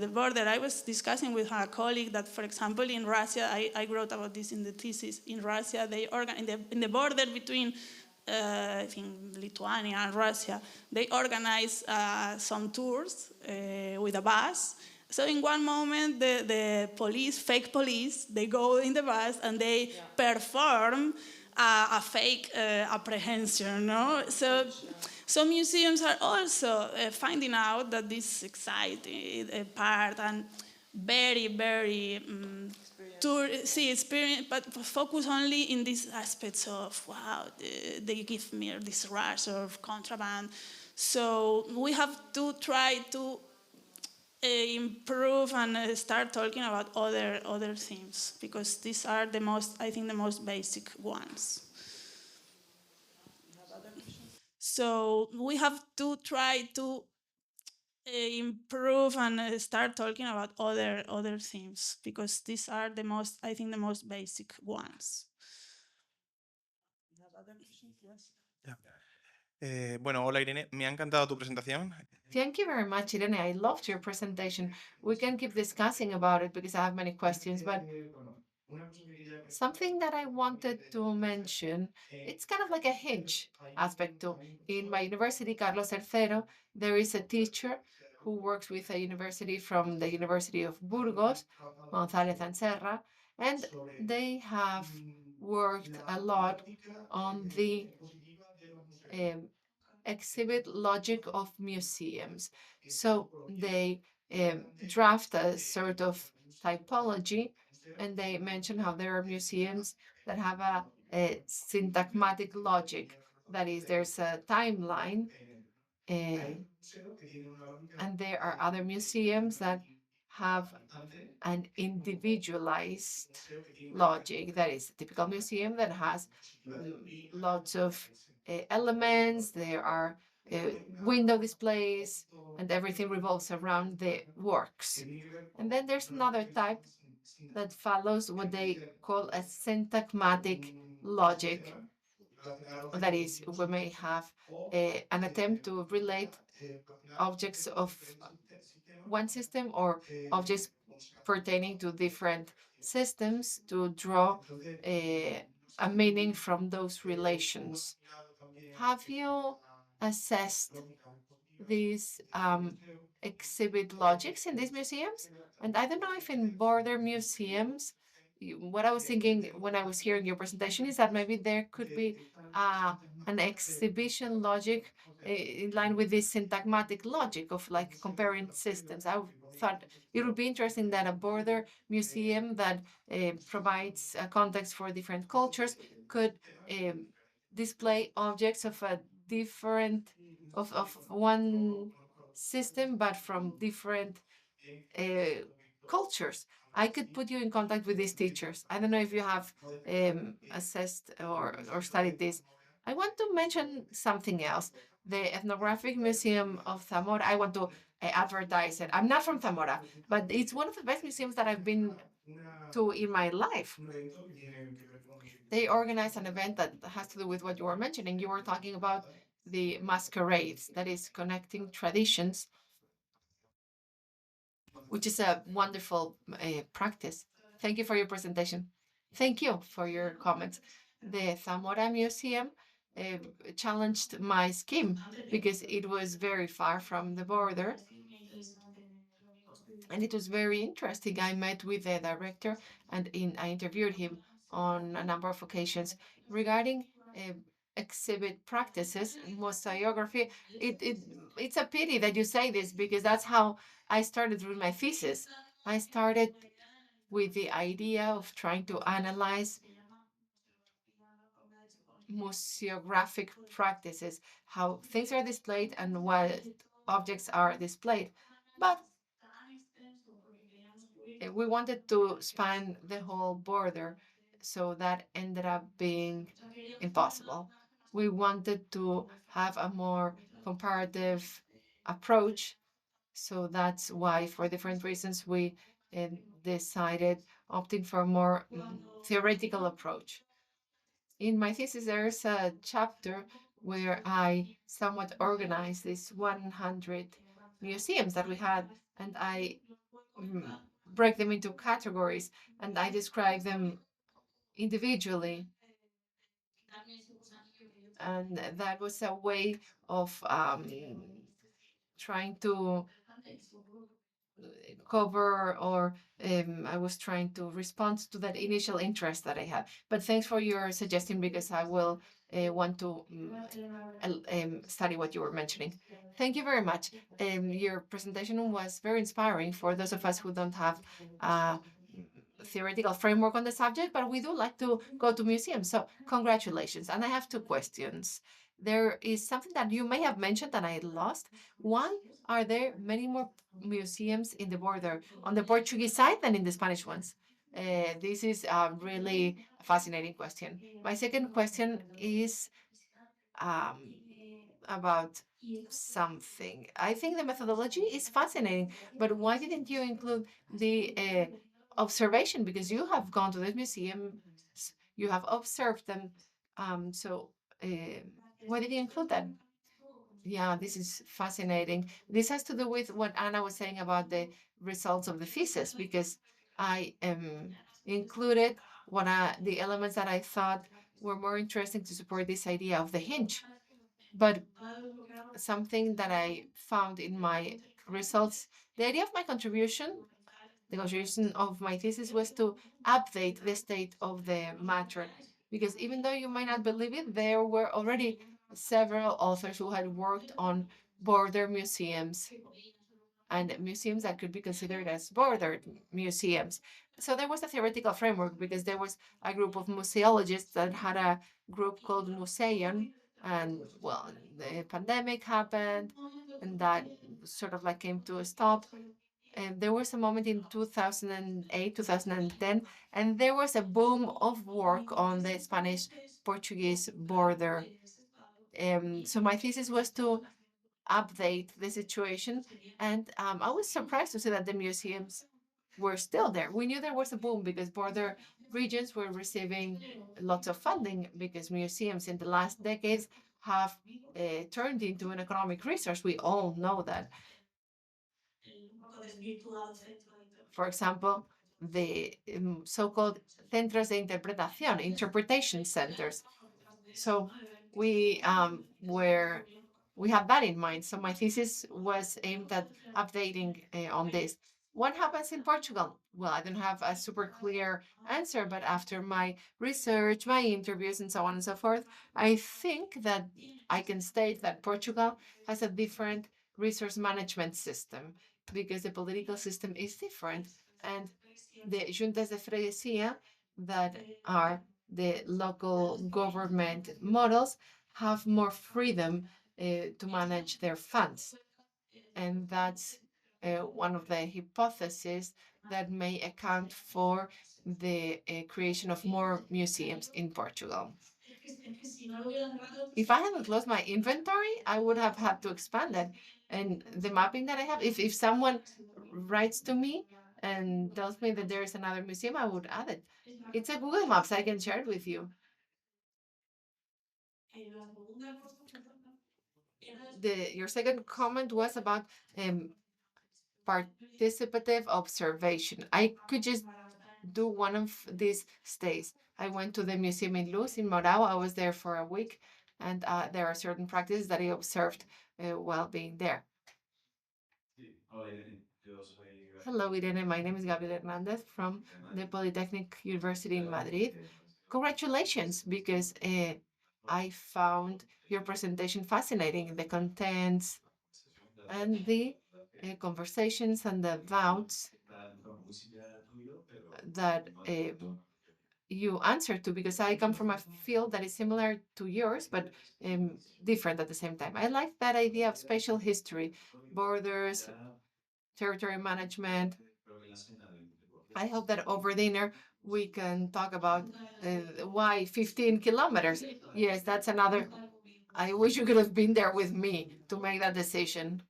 the border. I was discussing with a colleague that, for example, in Russia, I wrote about this in the thesis. In Russia, they in the border between I think Lithuania and Russia, they organize some tours with a bus. So in one moment, the police, fake police, they go in the bus and they perform a fake apprehension. No? So museums are also finding out that this exciting part and very, very experience, but focus only in these aspects of, wow, they give me this rush of contraband. So we have to try to improve and start talking about other themes, because these are the most basic ones. So we have to try to improve and start talking about other themes, because these are the most basic ones. Bueno, hola Irene, me ha encantado tu presentación. Thank you very much, Irene. I loved your presentation. We can keep discussing about it because I have many questions, but something that I wanted to mention, it's kind of like a hinge aspect too. In my university, Carlos Tercero, there is a teacher who works with a university from the University of Burgos, González and Serra, and they have worked a lot on the exhibit logic of museums. So they draft a sort of typology, and they mention how there are museums that have a syntagmatic logic. That is, there's a timeline, and there are other museums that have an individualized logic. That is a typical museum that has lots of elements. There are window displays, and everything revolves around the works. And then there's another type that follows what they call a syntagmatic logic. That is, we may have an attempt to relate objects of one system or objects pertaining to different systems to draw a meaning from those relations. Have you assessed these exhibit logics in these museums? And I don't know if in border museums, what I was thinking when I was hearing your presentation is that maybe there could be an exhibition logic in line with this syntagmatic logic of like comparing systems. I thought it would be interesting that a border museum that provides a context for different cultures could display objects of a different of one system but from different cultures. I could put you in contact with these teachers. I don't know if you have assessed or studied this. I want to mention something else. The Ethnographic Museum of Zamora. I want to advertise it. I'm not from Zamora, but it's one of the best museums that I've been to in my life. They organize an event that has to do with what you were mentioning. You were talking about the masquerades, that is connecting traditions, which is a wonderful practice. Thank you for your presentation. Thank you for your comments. The Zamora Museum challenged my scheme because it was very far from the border. And it was very interesting. I met with the director and I interviewed him on a number of occasions regarding exhibit practices, museography. It's a pity that you say this because that's how I started with my thesis. I started with the idea of trying to analyze museographic practices, how things are displayed and what objects are displayed. But we wanted to span the whole border, so that ended up being impossible. We wanted to have a more comparative approach, so that's why, for different reasons, we decided opting for a more theoretical approach. In my thesis, there's a chapter where I somewhat organized these 100 museums that we had, and I break them into categories, and I describe them individually. And that was a way of trying to cover, or I was trying to respond to that initial interest that I had. But thanks for your suggestion, because I will want to study what you were mentioning. Thank you very much. Your presentation was very inspiring for those of us who don't have a theoretical framework on the subject, but we do like to go to museums. So congratulations. And I have two questions. There is something that you may have mentioned and I lost. One, are there many more museums in the border on the Portuguese side than in the Spanish ones? This is a really fascinating question. My second question is about something. I think the methodology is fascinating, but why didn't you include the observation? Because you have gone to the museums, you have observed them. So why did you include that? Yeah, this is fascinating. This has to do with what Anna was saying about the results of the thesis, because I included the elements that I thought were more interesting to support this idea of the hinge. But something that I found in my results, the idea of my contribution, the contribution of my thesis, was to update the state of the matter. Because even though you might not believe it, there were already several authors who had worked on border museums and museums that could be considered as border museums. So there was a theoretical framework, because there was a group of museologists that had a group called Museum, and well, the pandemic happened, and that sort of like came to a stop. And there was a moment in 2008, 2010, and there was a boom of work on the Spanish-Portuguese border. So my thesis was to update the situation, and I was surprised to see that the museums were still there. We knew there was a boom because border regions were receiving lots of funding, because museums in the last decades have turned into an economic resource. We all know that. For example, the so-called centros de interpretación, interpretation centers. So we we have that in mind. So my thesis was aimed at updating on this. What happens in Portugal? Well, I don't have a super clear answer, but after my research, my interviews, and so on and so forth, I think that I can state that Portugal has a different resource management system, because the political system is different. And the juntas de freguesia, that are the local government models, have more freedom to manage their funds. And that's one of the hypotheses that may account for the creation of more museums in Portugal. If I hadn't closed my inventory, I would have had to expand it. And the mapping that I have, if someone writes to me and tells me that there is another museum, I would add it. It's a Google Maps. I can share it with you. Your second comment was about participative observation. I could just do one of these stays. I went to the museum in Luz in Morao. I was there for a week, and there are certain practices that I observed while being there. Hello, Irene. My name is Gabriel Hernandez from the Polytechnic University in Madrid. Congratulations, because I found your presentation fascinating, the contents and the conversations and the vows that you answered to, because I come from a field that is similar to yours, but different at the same time. I like that idea of spatial history, borders, territory management. I hope that over dinner we can talk about why 15 kilometers. Yes, that's another. I wish you could have been there with me to make that decision.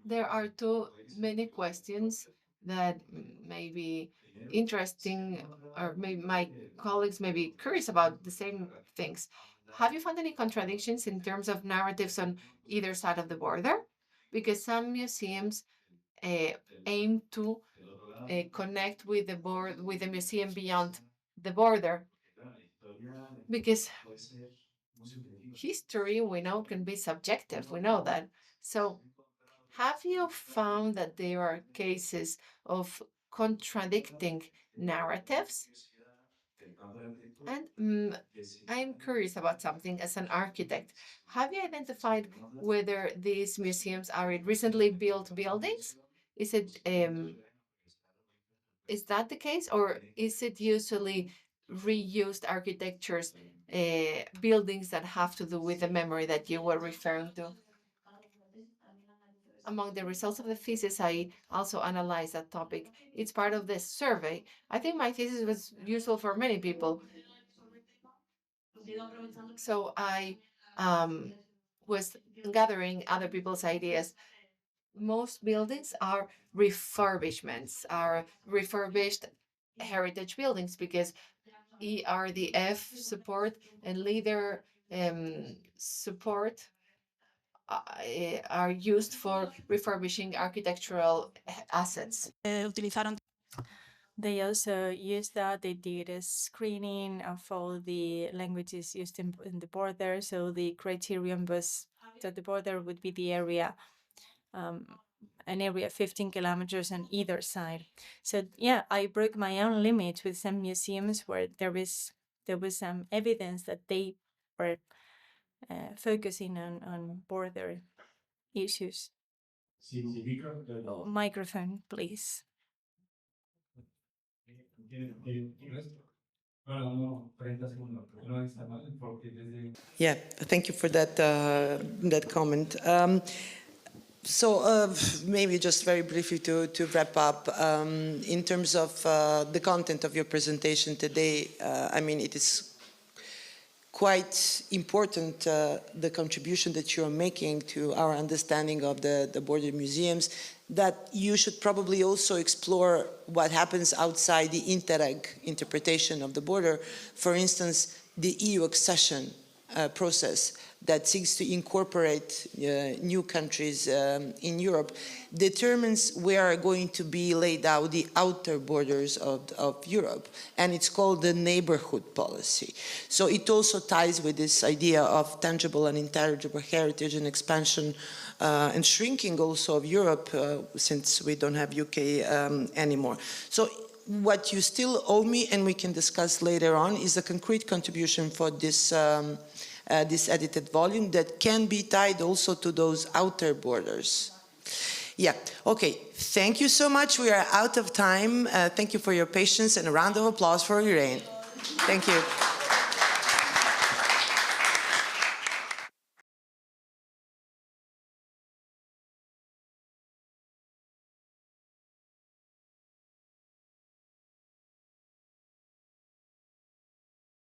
There are too many questions that may be interesting, or maybe my colleagues may be curious about the same things. Have you found any contradictions in terms of narratives on either side of the border? Because some museums aim to connect with the museum beyond the border. Because history, we know, can be subjective. We know that. So have you found that there are cases of contradicting narratives? And I'm curious about something as an architect. Have you identified whether these museums are recently built buildings? Is it is that the case, or is it usually reused architectures, buildings that have to do with the memory that you were referring to? Among the results of the thesis, I also analyzed that topic. It's part of this survey. I think my thesis was useful for many people. So I was gathering other people's ideas. Most buildings are refurbishments, are refurbished heritage buildings, because ERDF support and leader support are used for refurbishing architectural assets. They also used that. They did a screening of all the languages used in the border. So the criterion was that the border would be the area, an area 15 kilometers on either side. So yeah, I broke my own limit with some museums where there was some evidence that they were focusing on border issues. Oh, microphone, please. Yeah, thank you for that that comment. Maybe just very briefly to wrap up, in terms of the content of your presentation today, I mean, it is quite important, the contribution that you're making to our understanding of the border museums, that you should probably also explore what happens outside the Interreg interpretation of the border. For instance, the EU accession process that seeks to incorporate new countries in Europe determines where are going to be laid out the outer borders of Europe, and it's called the neighborhood policy. So it also ties with this idea of tangible and intangible heritage and expansion and shrinking also of Europe, since we don't have UK anymore. So what you still owe me, and we can discuss later on, is a concrete contribution for this this edited volume that can be tied also to those outer borders. Yeah, okay, thank you so much. We are out of time. Thank you for your patience, and a round of applause for Irene. Thank you.